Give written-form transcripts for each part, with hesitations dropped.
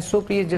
SOP।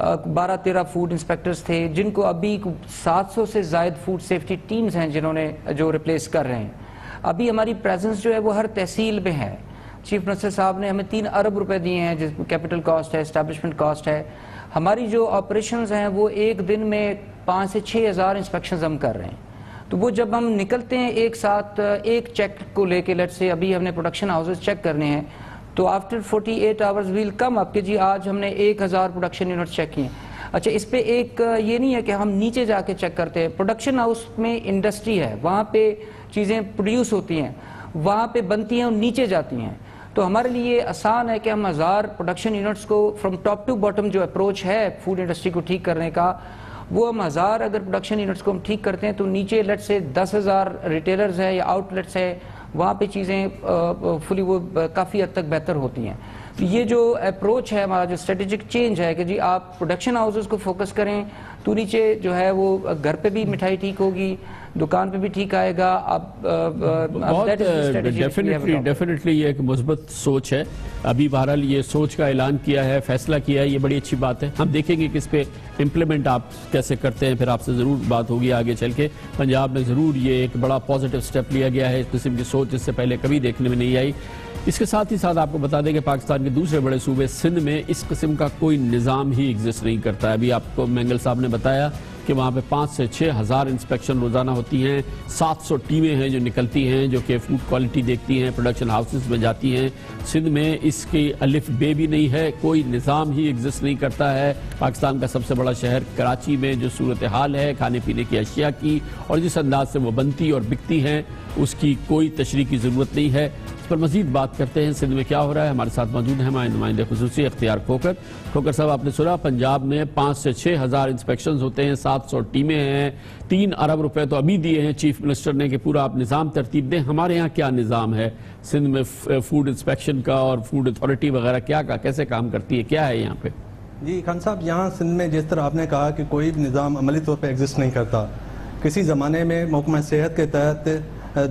12-13 food inspectors تھے جن کو ابھی 700 سے زائد فوڈ سیفٹی ٹیمز ہیں جنہوں نے جو ریپلیس کر رہے ہیں. ابھی ہماری پریزنس جو ہے وہ ہر تحصیل میں ہے. چیف منسٹر صاحب نے ہمیں 3 ارب روپے دیے ہیں جس کیپٹل کاسٹ ہے, اسٹیبلشمنٹ کاسٹ ہے. ہماری جو آپریشنز ہیں وہ ایک دن میں 5 سے 6 ہزار انسپیکشنز ہم کر رہے ہیں. تو وہ جب ہم نکلتے ہیں ایک ساتھ ایک چیک کو لے کے, لیٹ سے ابھی ہم نے پروڈکشن ہاؤسز چیک کرنے ہیں, تو آفٹر 48 آورز ویل کم اپ کہ جی آج ہم نے 1000 پروڈکشن یونٹس چیک کیے. اچھا, اس پہ ایک یہ نہیں ہے کہ ہم نیچے جا کے چیک کرتے ہیں. پروڈکشن ہاؤس میں انڈسٹری ہے, وہاں پہ چیزیں پروڈیوس ہوتی ہیں, وہاں پہ بنتی ہیں اور نیچے جاتی ہیں. تو ہمارے لیے آسان ہے کہ ہم 1000 پروڈکشن یونٹس کو فرام ٹاپ ٹو باٹم جو اپروچ ہے فوڈ انڈسٹری کو ٹھیک کرنے کا, وہ ہم 1000 اگر پروڈکشن یونٹس کو ہم ٹھیک کرتے ہیں تو نیچے لیٹ سے 10,000 ریٹیلرز ہیں یا آؤٹ لیٹس ہیں, وہاں پہ چیزیں فلی وہ کافی حد تک بہتر ہوتی ہیں. تو یہ جو اپروچ ہے ہمارا, جو اسٹریٹجک چینج ہے کہ جی آپ پروڈکشن ہاؤسز کو فوکس کریں تو نیچے جو ہے وہ گھر پہ بھی مٹھائی ٹھیک ہوگی, دکان پہ بھی ٹھیک آئے گا. ڈیفینیٹلی یہ ایک مثبت سوچ ہے. ابھی بہرحال یہ سوچ کا اعلان کیا ہے, فیصلہ کیا ہے, یہ بڑی اچھی بات ہے. ہم دیکھیں گے کہ اس پہ امپلیمنٹ آپ کیسے کرتے ہیں, پھر آپ سے ضرور بات ہوگی آگے چل کے. پنجاب میں ضرور یہ ایک بڑا پازیٹیو سٹیپ لیا گیا ہے, اس قسم کی سوچ اس سے پہلے کبھی دیکھنے میں نہیں آئی. اس کے ساتھ ہی ساتھ آپ کو بتا دیں کہ پاکستان کے دوسرے بڑے صوبے سندھ میں اس قسم کا کوئی نظام ہی ایگزسٹ نہیں کرتا ہے. ابھی آپ کو مینگل صاحب نے بتایا کہ وہاں پہ 5 سے 6 ہزار انسپیکشن روزانہ ہوتی ہیں. 700 ٹیمیں ہیں جو نکلتی ہیں, جو کہ فوڈ کوالٹی دیکھتی ہیں, پروڈکشن ہاؤسز میں جاتی ہیں. سندھ میں اس کی الف بے بھی نہیں ہے, کوئی نظام ہی ایگزسٹ نہیں کرتا ہے. پاکستان کا سب سے بڑا شہر کراچی میں جو صورتحال ہے کھانے پینے کی اشیاء کی, اور جس انداز سے وہ بنتی اور بکتی ہیں, اس کی کوئی تشریح کی ضرورت نہیں ہے. اس پر مزید بات کرتے ہیں سندھ میں کیا ہو رہا ہے. ہمارے ساتھ موجود ہیں ہمارے نمائندے خصوصی اختیار کھوکر. کھوکر صاحب, آپ نے سنا پنجاب میں 5 سے 6 ہزار انسپیکشنز ہوتے ہیں, 700 ٹیمیں ہیں, 3 ارب روپے تو ابھی دیے ہیں چیف منسٹر نے کہ پورا آپ نظام ترتیب دیں. ہمارے یہاں کیا نظام ہے سندھ میں فوڈ انسپیکشن کا, اور فوڈ اتھارٹی وغیرہ کیا کیسے کام کرتی ہے, کیا ہے یہاں پہ؟ جی خان صاحب, یہاں سندھ میں جس طرح آپ نے کہا کہ کوئی نظام عملی طور پہ ایگزسٹ نہیں کرتا. کسی زمانے میں محکمہ صحت کے تحت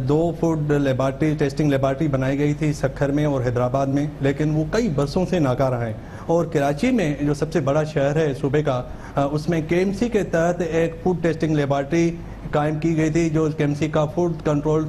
2 فوڈ لیبارٹری ٹیسٹنگ لیبارٹری بنائی گئی تھی سکھر میں اور حیدرآباد میں, لیکن وہ کئی برسوں سے ناکارہ ہیں. اور کراچی میں جو سب سے بڑا شہر ہے صوبے کا, اس میں KMC کے تحت ایک فوڈ ٹیسٹنگ لیبارٹری قائم کی گئی تھی, جو KMC کا فوڈ کنٹرول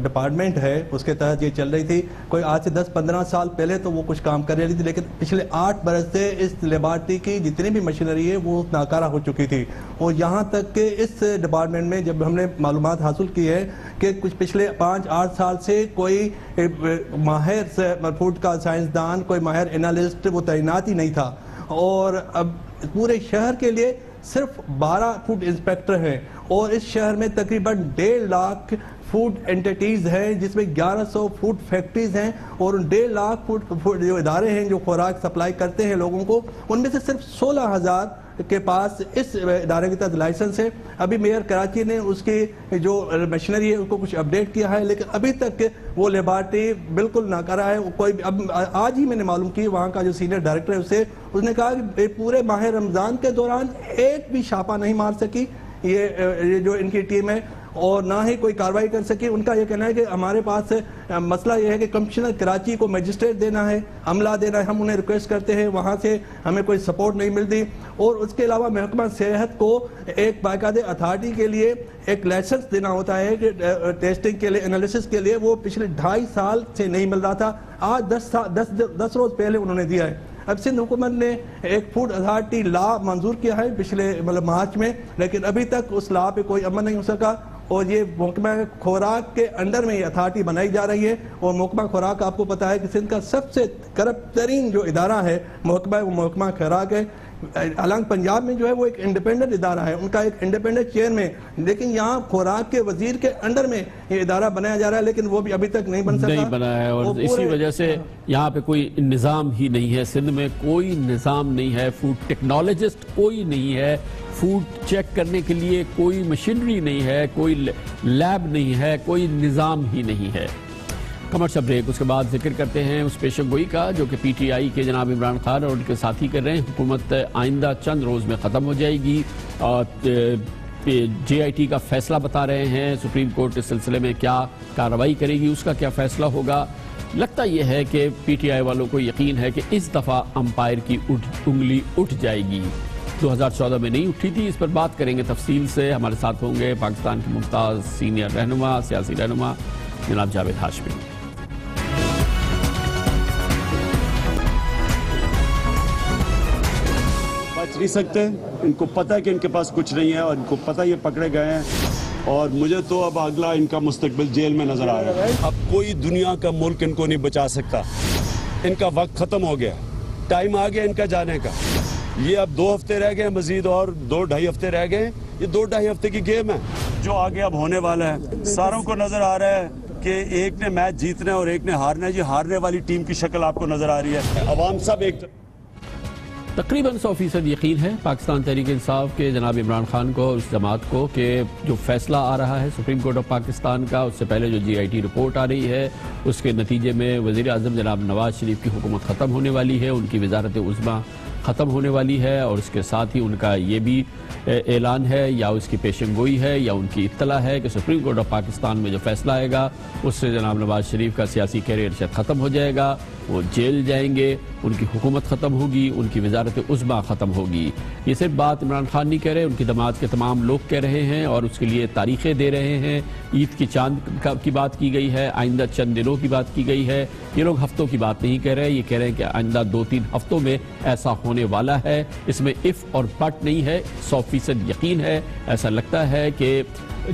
ڈپارٹمنٹ ہے اس کے تحت یہ چل رہی تھی. کوئی آج سے 10-15 سال پہلے تو وہ کچھ کام کر رہی تھی, لیکن پچھلے 8 برس سے اس لیبارٹری کی جتنی بھی مشینری ہے وہ ناکارہ ہو چکی تھی. اور یہاں تک کہ اس ڈپارٹمنٹ میں جب ہم نے معلومات حاصل کی ہے کہ کچھ پچھلے 5-8 سال سے کوئی ماہر فوڈ کا سائنسدان, کوئی ماہر انالسٹ وہ تعینات ہی نہیں تھا. اور اب پورے شہر کے لیے صرف 12 فوڈ انسپیکٹر ہیں, اور اس شہر میں تقریباً 1.5 لاکھ فوڈ انٹیٹیز ہیں, جس میں 1100 فوڈ فیکٹریز ہیں, اور 1.5 لاکھ فوڈ جو ادارے ہیں جو خوراک سپلائی کرتے ہیں لوگوں کو, ان میں سے صرف 16,000 کے پاس اس ادارے کے تحت لائسنس ہے. ابھی میئر کراچی نے اس کی جو مشینری ہے اس کو کچھ اپڈیٹ کیا ہے, لیکن ابھی تک وہ لیبارٹری بالکل ناکارہ ہے. کوئی اب آج ہی میں نے معلوم کی, وہاں کا جو سینئر ڈائریکٹر ہے اس نے کہا کہ پورے ماہ رمضان کے دوران ایک بھی چھاپہ نہیں مار سکی یہ جو ان کی ٹیم ہے, اور نہ ہی کوئی کارروائی کر سکی. ان کا یہ کہنا ہے کہ ہمارے پاس مسئلہ یہ ہے کہ کمشنر کراچی کو میجسٹریٹ دینا ہے, عملہ دینا ہے, ہم انہیں ریکویسٹ کرتے ہیں, وہاں سے ہمیں کوئی سپورٹ نہیں ملتی. اور اس کے علاوہ محکمہ صحت کو ایک باقاعدہ اتھارٹی کے لیے ایک لائسنس دینا ہوتا ہے کہ ٹیسٹنگ کے لیے, انالیسس کے لیے, وہ پچھلے 2.5 سال سے نہیں مل رہا تھا. آج 10 روز پہلے انہوں نے دیا ہے. اب سندھ حکومت نے ایک فوڈ اتھارٹی لا منظور کیا ہے پچھلے مارچ میں, لیکن ابھی تک اس لا پہ کوئی عمل نہیں ہو سکا. اور یہ محکمہ خوراک کے انڈر میں یہ اتھارٹی بنائی جا رہی ہے. اور محکمہ خوراک آپ کو پتا ہے کہ سندھ کا سب سے کرپٹ ترین جو ادارہ ہے محکمہ, وہ محکمہ خوراک ہے. حالانکہ پنجاب میں جو ہے وہ ایک انڈیپینڈنٹ ادارہ ہے, ان کا ایک انڈیپینڈنٹ چیئرمین, لیکن یہاں خوراک کے وزیر کے انڈر میں یہ ادارہ بنایا جا رہا ہے, لیکن وہ بھی ابھی تک نہیں بن سکا, نہیں بنا ہے. اور اسی وجہ سے یہاں پہ کوئی نظام ہی نہیں ہے. سندھ میں کوئی نظام نہیں ہے, فوڈ ٹیکنالوجسٹ کوئی نہیں ہے, فوڈ چیک کرنے کے لیے کوئی مشینری نہیں ہے, کوئی لیب نہیں ہے, کوئی نظام ہی نہیں ہے. کمرشل بریک, اس کے بعد ذکر کرتے ہیں اس پیشن گوئی کا جو کہ PTI کے جناب عمران خان اور ان کے ساتھی کر رہے ہیں. حکومت آئندہ چند روز میں ختم ہو جائے گی, اور JIT کا فیصلہ بتا رہے ہیں. سپریم کورٹ اس سلسلے میں کیا کارروائی کرے گی, اس کا کیا فیصلہ ہوگا. لگتا یہ ہے کہ پی ٹی آئی والوں کو یقین ہے کہ اس دفعہ امپائر کی انگلی اٹھ جائے گی. 2014 میں نہیں اٹھی تھی. اس پر بات کریں گے تفصیل سے. ہمارے ساتھ ہوں گے پاکستان کے ممتاز سینئر رہنما, سیاسی رہنما جناب جاوید ہاشمی. بچ نہیں سکتے, ان کو پتہ ہے کہ ان کے پاس کچھ نہیں ہے, اور ان کو پتہ یہ پکڑے گئے ہیں, اور مجھے تو اب اگلا ان کا مستقبل جیل میں نظر آ رہا ہے. اب کوئی دنیا کا ملک ان کو نہیں بچا سکتا. ان کا وقت ختم ہو گیا, ٹائم آ گیا ان کا جانے کا. یہ اب 2 ہفتے رہ گئے مزید, اور 2-2.5 ہفتے رہ گئے. یہ 2-2.5 ہفتے کی گیم ہے جو آگے اب ہونے والا ہے. ساروں کو نظر آ رہا ہے کہ ایک نے میچ جیتنا ہے اور ایک نے ہارنا ہے. یہ ہارنے والی ٹیم کی شکل آپ کو نظر آ رہی ہے. عوام سب ایک تقریباً 100% یقین ہے پاکستان تحریک انصاف کے جناب عمران خان کو اور اس جماعت کو کہ جو فیصلہ آ رہا ہے سپریم کورٹ آف پاکستان کا, اس سے پہلے جو GIT رپورٹ آ رہی ہے, اس کے نتیجے میں وزیر اعظم جناب نواز شریف کی حکومت ختم ہونے والی ہے, ان کی وزارت عظمیٰ ختم ہونے والی ہے, اور اس کے ساتھ ہی ان کا یہ بھی اعلان ہے یا اس کی پیشن گوئی ہے یا ان کی اطلاع ہے کہ سپریم کورٹ آف پاکستان میں جو فیصلہ آئے گا اس سے جناب نواز شریف کا سیاسی کیریئر شاید ختم ہو جائے گا. وہ جیل جائیں گے, ان کی حکومت ختم ہوگی, ان کی وزارت عظمیٰ ختم ہوگی. یہ صرف بات عمران خان نہیں کہہ رہے, ان کی جماعت کے تمام لوگ کہہ رہے ہیں, اور اس کے لیے تاریخیں دے رہے ہیں. عید کی چاند کی بات کی گئی ہے, آئندہ چند دنوں کی بات کی گئی ہے. یہ لوگ ہفتوں کی بات نہیں کہہ رہے, یہ کہہ رہے ہیں کہ آئندہ 2-3 ہفتوں میں ایسا ہونے والا ہے. اس میں اف اور بٹ نہیں ہے, 100% یقین ہے. ایسا لگتا ہے کہ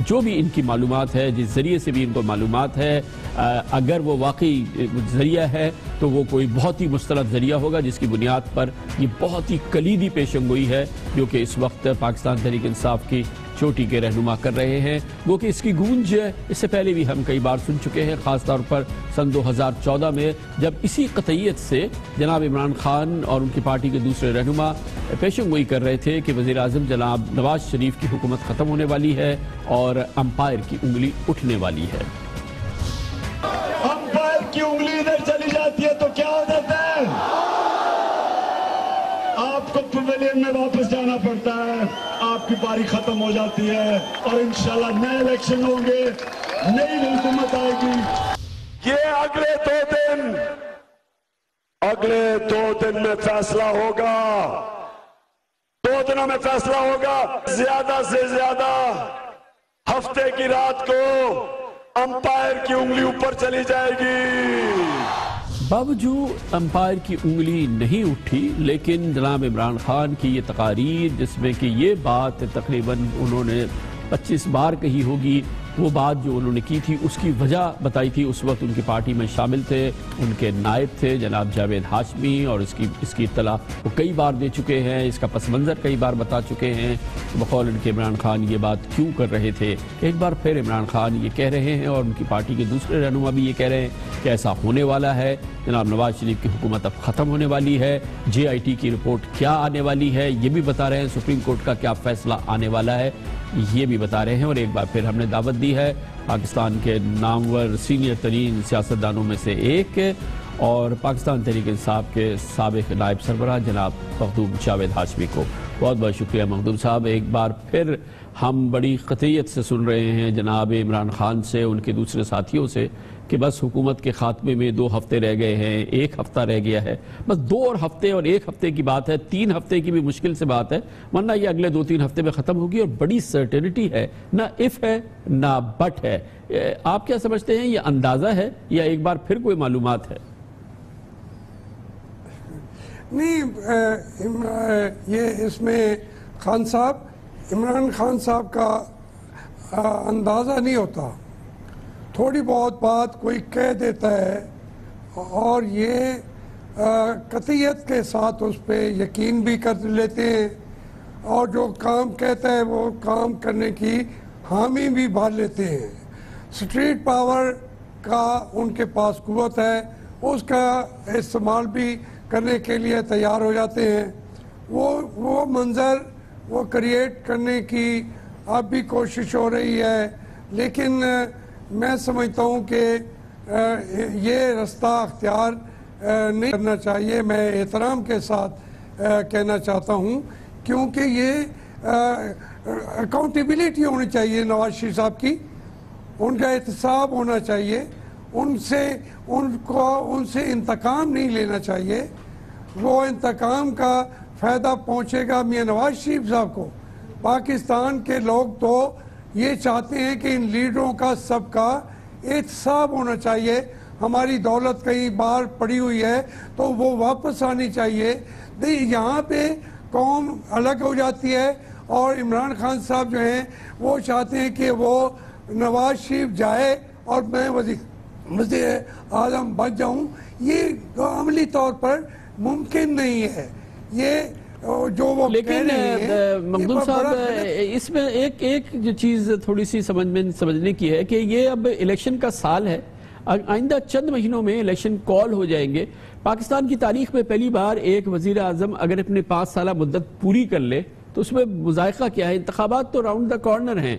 جو بھی ان کی معلومات ہے, جس ذریعے سے بھی ان کو معلومات ہے, اگر وہ واقعی ذریعہ ہے تو وہ کوئی بہت ہی مستند ذریعہ ہوگا جس کی بنیاد پر یہ بہت ہی کلیدی پیشن گوئی ہے جو کہ اس وقت پاکستان تحریک انصاف کی چوٹی کے رہنما کر رہے ہیں. وہ کہ اس کی گونج اس سے پہلے بھی ہم کئی بار سن چکے ہیں, خاص طور پر سن 2014 میں جب اسی قطعیت سے جناب عمران خان اور ان کی پارٹی کے دوسرے رہنما پیشن گوئی کر رہے تھے کہ وزیر اعظم جناب نواز شریف کی حکومت ختم ہونے والی ہے اور امپائر کی انگلی اٹھنے والی ہے. امپائر کی انگلی ادھر چلی جاتی ہے تو کیا ہو جاتا ہے؟ آپ کو پویلین میں واپس جانا پڑتا ہے, آپ کی باری ختم ہو جاتی ہے, اور انشاءاللہ نئے الیکشن ہوں گے, نئی حکومت آئے گی. یہ اگلے دو دن میں فیصلہ ہوگا. 2 دنوں میں فیصلہ ہوگا. زیادہ سے زیادہ ہفتے کی رات کو امپائر کی انگلی اوپر چلی جائے گی. باوجود امپائر کی انگلی نہیں اٹھی, لیکن جناب عمران خان کی یہ تقاریر جس میں کہ یہ بات تقریباً انہوں نے 25 بار کہی ہوگی, وہ بات جو انہوں نے کی تھی اس کی وجہ بتائی تھی. اس وقت ان کی پارٹی میں شامل تھے, ان کے نائب تھے جناب جاوید ہاشمی, اور اس کی اطلاع وہ کئی بار دے چکے ہیں, اس کا پس منظر کئی بار بتا چکے ہیں. بقول ان کے عمران خان یہ بات کیوں کر رہے تھے. ایک بار پھر عمران خان یہ کہہ رہے ہیں, اور ان کی پارٹی کے دوسرے رہنما بھی یہ کہہ رہے ہیں کہ ایسا ہونے والا ہے. جناب نواز شریف کی حکومت اب ختم ہونے والی ہے. GIT کی رپورٹ کیا آنے والی ہے یہ بھی بتا رہے ہیں, سپریم کورٹ کا کیا فیصلہ آنے والا ہے یہ بھی بتا رہے ہیں. اور ایک بار پھر ہم نے دعوت دی ہے پاکستان کے نامور سینئر ترین سیاستدانوں میں سے ایک اور پاکستان تحریک انصاف کے سابق نائب سربراہ جناب مخدوم جاوید ہاشمی کو. بہت بہت شکریہ مخدوم صاحب. ایک بار پھر ہم بڑی قطعیت سے سن رہے ہیں جناب عمران خان سے, ان کے دوسرے ساتھیوں سے, کہ بس حکومت کے خاتمے میں 2 ہفتے رہ گئے ہیں, 1 ہفتہ رہ گیا ہے. بس 2 اور ہفتے اور 1 ہفتے کی بات ہے, 3 ہفتے کی بھی مشکل سے بات ہے, ورنہ یہ اگلے 2-3 ہفتے میں ختم ہوگی. اور بڑی سرٹینٹی ہے, نہ اف ہے نہ بٹ ہے. آپ کیا سمجھتے ہیں, یہ اندازہ ہے یا ایک بار پھر کوئی معلومات ہے؟ نہیں, یہ اس میں خان صاحب, عمران خان صاحب کا اندازہ نہیں ہوتا. تھوڑی بہت بات کوئی کہہ دیتا ہے اور یہ قطعیت کے ساتھ اس پہ یقین بھی کر لیتے ہیں, اور جو کام کہتا ہے وہ کام کرنے کی حامی بھی بھر لیتے ہیں. اسٹریٹ پاور کا ان کے پاس قوت ہے, اس کا استعمال بھی کرنے کے لیے تیار ہو جاتے ہیں. وہ منظر وہ کریٹ کرنے کی اب بھی کوشش ہو رہی ہے, لیکن میں سمجھتا ہوں کہ یہ رستہ اختیار نہیں کرنا چاہیے. میں احترام کے ساتھ کہنا چاہتا ہوں, کیونکہ یہ اکاؤنٹیبلٹی ہونی چاہیے نواز شریف صاحب کی, ان کا احتساب ہونا چاہیے, ان سے انتقام نہیں لینا چاہیے. وہ انتقام کا فائدہ پہنچے گا میاں نواز شریف صاحب کو. پاکستان کے لوگ تو یہ چاہتے ہیں کہ ان لیڈروں کا سب کا احتساب ہونا چاہیے. ہماری دولت کئی بار پڑی ہوئی ہے تو وہ واپس آنی چاہیے. یہاں پہ قوم الگ ہو جاتی ہے اور عمران خان صاحب جو ہیں وہ چاہتے ہیں کہ وہ نواز شریف جائے اور میں وزیر اعظم بن جاؤں. یہ عملی طور پر ممکن نہیں ہے. یہ جو وہ لیکن مخدوم صاحب اس میں ایک جو چیز تھوڑی سی سمجھنے کی ہے کہ یہ اب الیکشن کا سال ہے. آئندہ چند مہینوں میں الیکشن کال ہو جائیں گے. پاکستان کی تاریخ میں پہلی بار ایک وزیر اعظم اگر اپنے 5 سالہ مدت پوری کر لے تو اس میں مذائقہ کیا ہے؟ انتخابات تو راؤنڈ دا کارنر ہیں.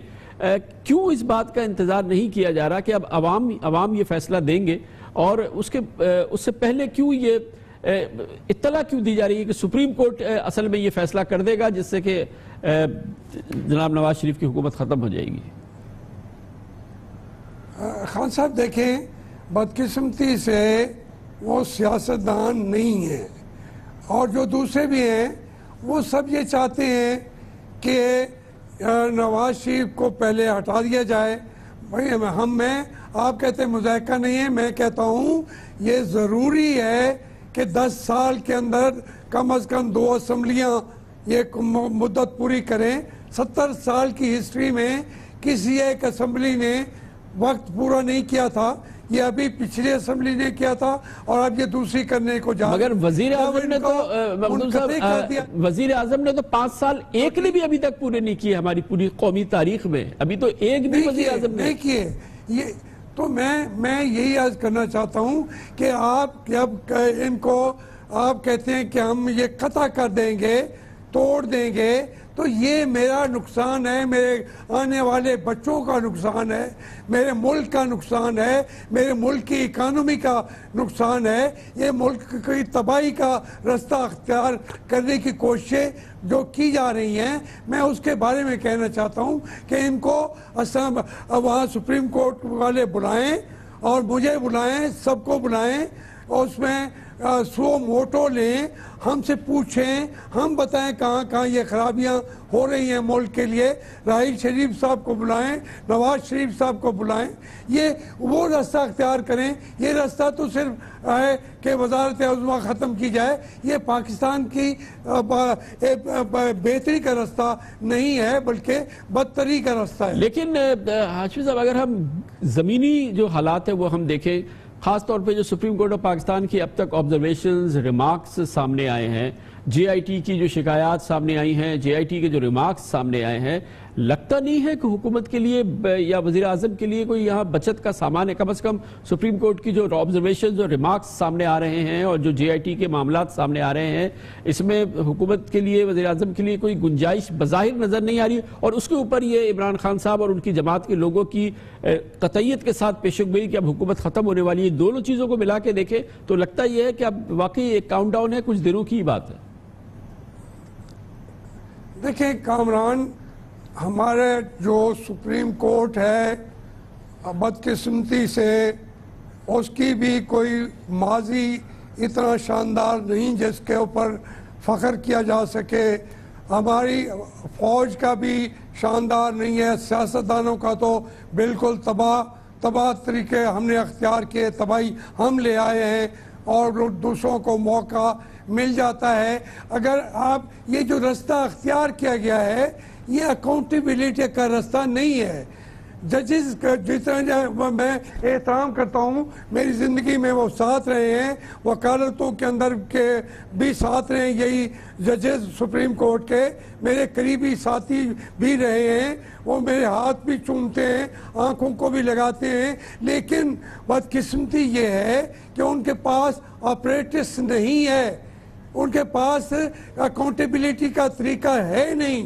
کیوں اس بات کا انتظار نہیں کیا جا رہا کہ اب عوام یہ فیصلہ دیں گے؟ اور اس سے پہلے کیوں یہ اطلاع کیوں دی جا رہی ہے کہ سپریم کورٹ اصل میں یہ فیصلہ کر دے گا جس سے کہ جناب نواز شریف کی حکومت ختم ہو جائے گی؟ خان صاحب دیکھیں، بدقسمتی سے وہ سیاستدان نہیں ہیں اور جو دوسرے بھی ہیں وہ سب یہ چاہتے ہیں کہ نواز شریف کو پہلے ہٹا دیا جائے. بھائی آپ کہتے ہیں مذائقہ نہیں ہے، میں کہتا ہوں یہ ضروری ہے کہ 10 سال کے اندر کم از کم 2 اسمبلیاں یہ مدت پوری کریں. 70 سال کی ہسٹری میں کسی ایک اسمبلی نے وقت پورا نہیں کیا تھا. یہ ابھی پچھلی اسمبلی نے کیا تھا اور اب یہ دوسری کرنے کو جا رہے ہیں. مگر وزیر اعظم نے تو 5 سال ایک نے بھی ابھی تک پورے نہیں کیے. ہماری پوری قومی تاریخ میں ابھی تو ایک بھی وزیر اعظم نے نہیں کیے. یہ تو میں یہی عرض کرنا چاہتا ہوں کہ آپ جب ان کو آپ کہتے ہیں کہ ہم یہ قطع کر دیں گے، توڑ دیں گے، تو یہ میرا نقصان ہے، میرے آنے والے بچوں کا نقصان ہے، میرے ملک کا نقصان ہے، میرے ملک کی اکانومی کا نقصان ہے. یہ ملک کی تباہی کا رستہ اختیار کرنے کی کوششیں جو کی جا رہی ہیں، میں اس کے بارے میں کہنا چاہتا ہوں کہ ان کو وہاں سپریم کورٹ والے بلائیں اور مجھے بلائیں، سب کو بلائیں اور اس میں سو موٹو لیں، ہم سے پوچھیں، ہم بتائیں کہاں کہاں یہ خرابیاں ہو رہی ہیں ملک کے لیے. راحیل شریف صاحب کو بلائیں، نواز شریف صاحب کو بلائیں، یہ وہ رستہ اختیار کریں. یہ رستہ تو صرف ہے کہ وزارت عظمیٰ ختم کی جائے. یہ پاکستان کی بہتری کا رستہ نہیں ہے بلکہ بدتری کا رستہ ہے. لیکن ہاشمی صاحب اگر ہم زمینی جو حالات ہیں وہ ہم دیکھیں، خاص طور پہ جو سپریم کورٹ آف پاکستان کی اب تک آبزرویشنز، ریمارکس سامنے آئے ہیں، جے آئی ٹی کی جو شکایات سامنے آئی ہیں، جے آئی ٹی کے جو ریمارکس سامنے آئے ہیں، لگتا نہیں ہے کہ حکومت کے لیے یا وزیر اعظم کے لیے کوئی یہاں بچت کا سامان ہے؟ کم از کم سپریم کورٹ کی جو آبزرویشنز اور ریمارکس سامنے آ رہے ہیں اور جو جے آئی ٹی کے معاملات سامنے آ رہے ہیں، اس میں حکومت کے لیے، وزیر اعظم کے لیے کوئی گنجائش بظاہر نظر نہیں آ رہی. اور اس کے اوپر یہ عمران خان صاحب اور ان کی جماعت کے لوگوں کی قطعیت کے ساتھ پیشگوئی کہ اب حکومت ختم ہونے والی ہے، دونوں چیزوں کو ملا کے دیکھیں تو لگتا یہ ہے کہ اب واقعی ایک کاؤنٹ ڈاؤن ہے، کچھ دنوں کی بات ہے. دیکھیں کامران، ہمارے جو سپریم کورٹ ہے بدقسمتی سے اس کی بھی کوئی ماضی اتنا شاندار نہیں جس کے اوپر فخر کیا جا سکے. ہماری فوج کا بھی شاندار نہیں ہے. سیاستدانوں کا تو بالکل تباہ طریقے ہم نے اختیار کیے، تباہی ہم لے آئے ہیں اور دوسروں کو موقع مل جاتا ہے. اگر آپ یہ جو رستہ اختیار کیا گیا ہے یہ اکاؤنٹیبلٹی کا رستہ نہیں ہے. ججز جتنا میں احترام کرتا ہوں، میری زندگی میں وہ ساتھ رہے ہیں، وکالتوں کے اندر کے بھی ساتھ رہے ہیں یہی ججز سپریم کورٹ کے، میرے قریبی ساتھی بھی رہے ہیں، وہ میرے ہاتھ بھی چومتے ہیں، آنکھوں کو بھی لگاتے ہیں. لیکن بدقسمتی یہ ہے کہ ان کے پاس آپریٹس نہیں ہے، ان کے پاس اکاؤنٹیبلٹی کا طریقہ ہے نہیں.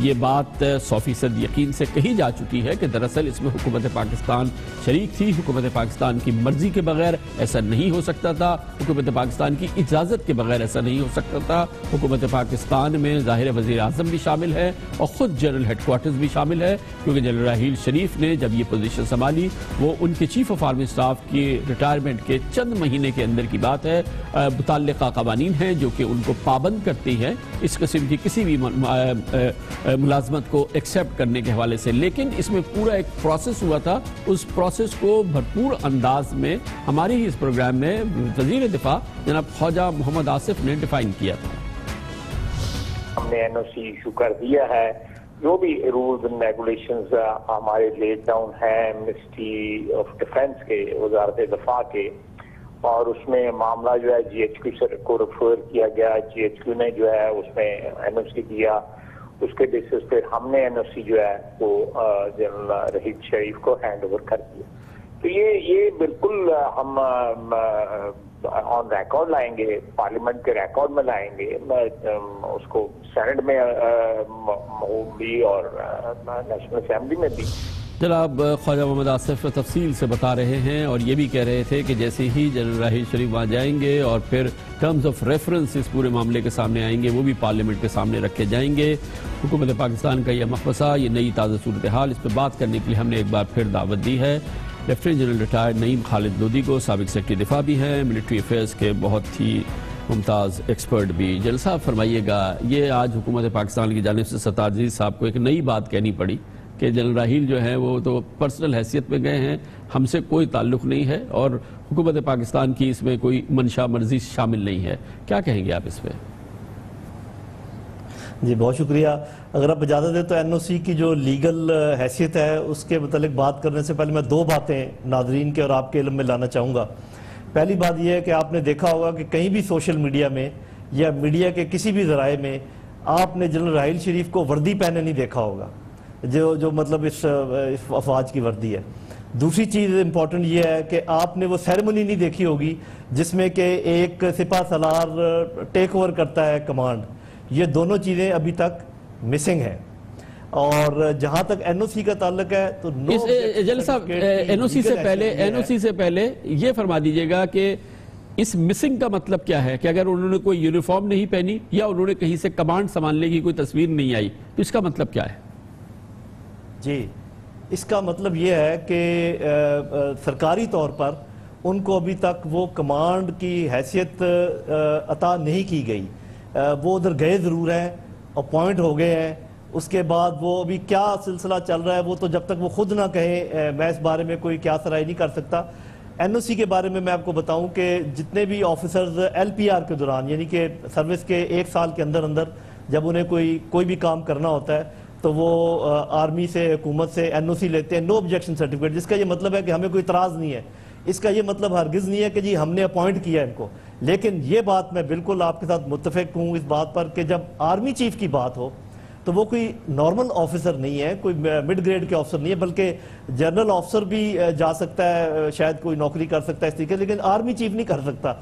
یہ بات 100% یقین سے کہی جا چکی ہے کہ دراصل اس میں حکومت پاکستان شریک تھی. حکومت پاکستان کی مرضی کے بغیر ایسا نہیں ہو سکتا تھا, حکومت پاکستان کی اجازت کے بغیر ایسا نہیں ہو سکتا تھا. حکومت پاکستان میں ظاہر وزیر اعظم بھی شامل ہے اور خود جنرل ہیڈ کوارٹرز بھی شامل ہے, کیونکہ جنرل راحیل شریف نے جب یہ پوزیشن سنبھالی وہ ان کے چیف آف آرمی اسٹاف کی ریٹائرمنٹ کے چند مہینے کے اندر کی بات ہے. متعلقہ قوانین ہیں جو کہ ان کو پابند کرتی ہیں اس قسم کی کسی بھی ملازمت کو ایکسیپٹ کرنے کے حوالے سے, لیکن اس میں پورا ایک پروسیس ہوا تھا. اس پروسیس کو بھرپور انداز میں ہماری ہی اس پروگرام میں وزیر دفاع جناب خواجہ محمد آصف نے ڈیفائن کیا تھا. ہم نے این او سی ایشو کر دیا ہے, جو بھی رولز اینڈ ریگولیشنز ہمارے لیڈ ڈاؤن ہیں منسٹری آف ڈیفینس کے, وزارت دفاع کے, اور اس میں معاملہ جو ہے جی ایچ کیو کو ریفر کیا گیا. جی ایچ کیو نے جو ہے اس میں این او سی دیا, اس کے بیسس پہ ہم نے این او سی جو ہے وہ جنرل راحیل شریف کو ہینڈ اوور کر دیا. تو یہ بالکل ہم آن ریکارڈ لائیں گے, پارلیمنٹ کے ریکارڈ میں لائیں گے, اس کو سینٹ میں بھی اور نیشنل اسمبلی میں بھی. جناب خواجہ محمد آصف تفصیل سے بتا رہے ہیں اور یہ بھی کہہ رہے تھے کہ جیسے ہی جنرل راحیل شریف وہاں جائیں گے اور پھر ٹرمز آف ریفرنس اس پورے معاملے کے سامنے آئیں گے, وہ بھی پارلیمنٹ کے سامنے رکھے جائیں گے. حکومت پاکستان کا یہ مقبصہ, یہ نئی تازہ صورتحال, اس پہ بات کرنے کے لیے ہم نے ایک بار پھر دعوت دی ہے لیفٹیننٹ جنرل ریٹائرڈ نعیم خالد لودھی کو, سابق سیکرٹری دفاع بھی ہیں, ملٹری افیئرز کے بہت ہی ممتاز ایکسپرٹ بھی. جنرل صاحب فرمائیے گا, یہ آج حکومت پاکستان کی جانب سے ستار عزیز صاحب کو ایک نئی بات کہنی پڑی کہ جنرل راحیل جو ہیں وہ تو پرسنل حیثیت پہ گئے ہیں, ہم سے کوئی تعلق نہیں ہے اور حکومت پاکستان کی اس میں کوئی منشا مرضی شامل نہیں ہے. کیا کہیں گے آپ اس پہ؟ جی بہت شکریہ. اگر آپ اجازت دیں تو این او سی کی جو لیگل حیثیت ہے اس کے متعلق بات کرنے سے پہلے میں دو باتیں ناظرین کے اور آپ کے علم میں لانا چاہوں گا. پہلی بات یہ ہے کہ آپ نے دیکھا ہوگا کہ کہیں بھی سوشل میڈیا میں یا میڈیا کے کسی بھی ذرائع میں آپ نے جنرل راحیل شریف کو وردی پہنے نہیں دیکھا ہوگا, جو مطلب اس افواج کی وردی ہے. دوسری چیز امپورٹنٹ یہ ہے کہ آپ نے وہ سیریمنی نہیں دیکھی ہوگی جس میں کہ ایک سپہ سالار ٹیک اوور کرتا ہے کمانڈ. یہ دونوں چیزیں ابھی تک مسنگ ہیں. اور جہاں تک این او سی کا تعلق ہے تو جنرل صاحب این او سی سے پہلے یہ فرما دیجئے گا کہ اس مسنگ کا مطلب کیا ہے, کہ اگر انہوں نے کوئی یونیفارم نہیں پہنی یا انہوں نے کہیں سے کمانڈ سنبھالنے کی کوئی تصویر نہیں آئی تو اس کا مطلب کیا ہے؟ جی اس کا مطلب یہ ہے کہ سرکاری طور پر ان کو ابھی تک وہ کمانڈ کی حیثیت عطا نہیں کی گئی. وہ ادھر گئے ضرور ہیں, اپوائنٹ ہو گئے ہیں, اس کے بعد وہ ابھی کیا سلسلہ چل رہا ہے وہ تو جب تک وہ خود نہ کہیں میں اس بارے میں کوئی کیا رائے نہیں کر سکتا. این او سی کے بارے میں آپ کو بتاؤں کہ جتنے بھی آفیسرز ایل پی آر کے دوران یعنی کہ سروس کے 1 سال کے اندر جب انہیں کوئی بھی کام کرنا ہوتا ہے تو وہ آرمی سے, حکومت سے این او سی لیتے ہیں, نو آبجیکشن سرٹیفکیٹ, جس کا یہ مطلب ہے کہ ہمیں کوئی اعتراض نہیں ہے. اس کا یہ مطلب ہرگز نہیں ہے کہ جی ہم نے اپوائنٹ کیا ان کو. لیکن یہ بات میں بالکل آپ کے ساتھ متفق ہوں اس بات پر کہ جب آرمی چیف کی بات ہو تو وہ کوئی نارمل آفیسر نہیں ہے, کوئی مڈ گریڈ کے آفیسر نہیں ہے, بلکہ جنرل آفیسر بھی جا سکتا ہے, شاید کوئی نوکری کر سکتا ہے اس طریقے, لیکن آرمی چیف نہیں کر سکتا.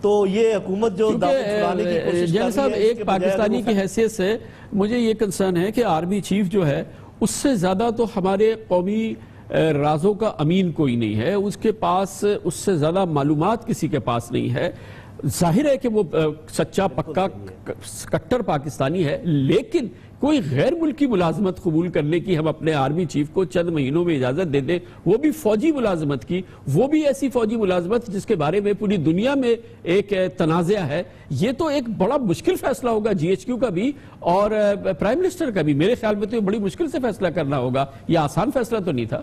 تو یہ حکومت جو جنرل صاحب ایک پاکستانی کی حیثیت سے مجھے یہ کنسرن ہے کہ آرمی چیف جو ہے اس سے زیادہ تو ہمارے قومی رازوں کا امین کوئی نہیں ہے, اس کے پاس اس سے زیادہ معلومات کسی کے پاس نہیں ہے. ظاہر ہے کہ وہ سچا پکا کٹر پاکستانی ہے, لیکن کوئی غیر ملکی ملازمت قبول کرنے کی ہم اپنے آرمی چیف کو چند مہینوں میں اجازت دے دیں, وہ بھی فوجی ملازمت کی, وہ بھی ایسی فوجی ملازمت جس کے بارے میں پوری دنیا میں ایک تنازع ہے. یہ تو ایک بڑا مشکل فیصلہ ہوگا جی ایچ کیو کا بھی اور پرائم منسٹر کا بھی. میرے خیال میں تو یہ بڑی مشکل سے فیصلہ کرنا ہوگا, یہ آسان فیصلہ تو نہیں تھا.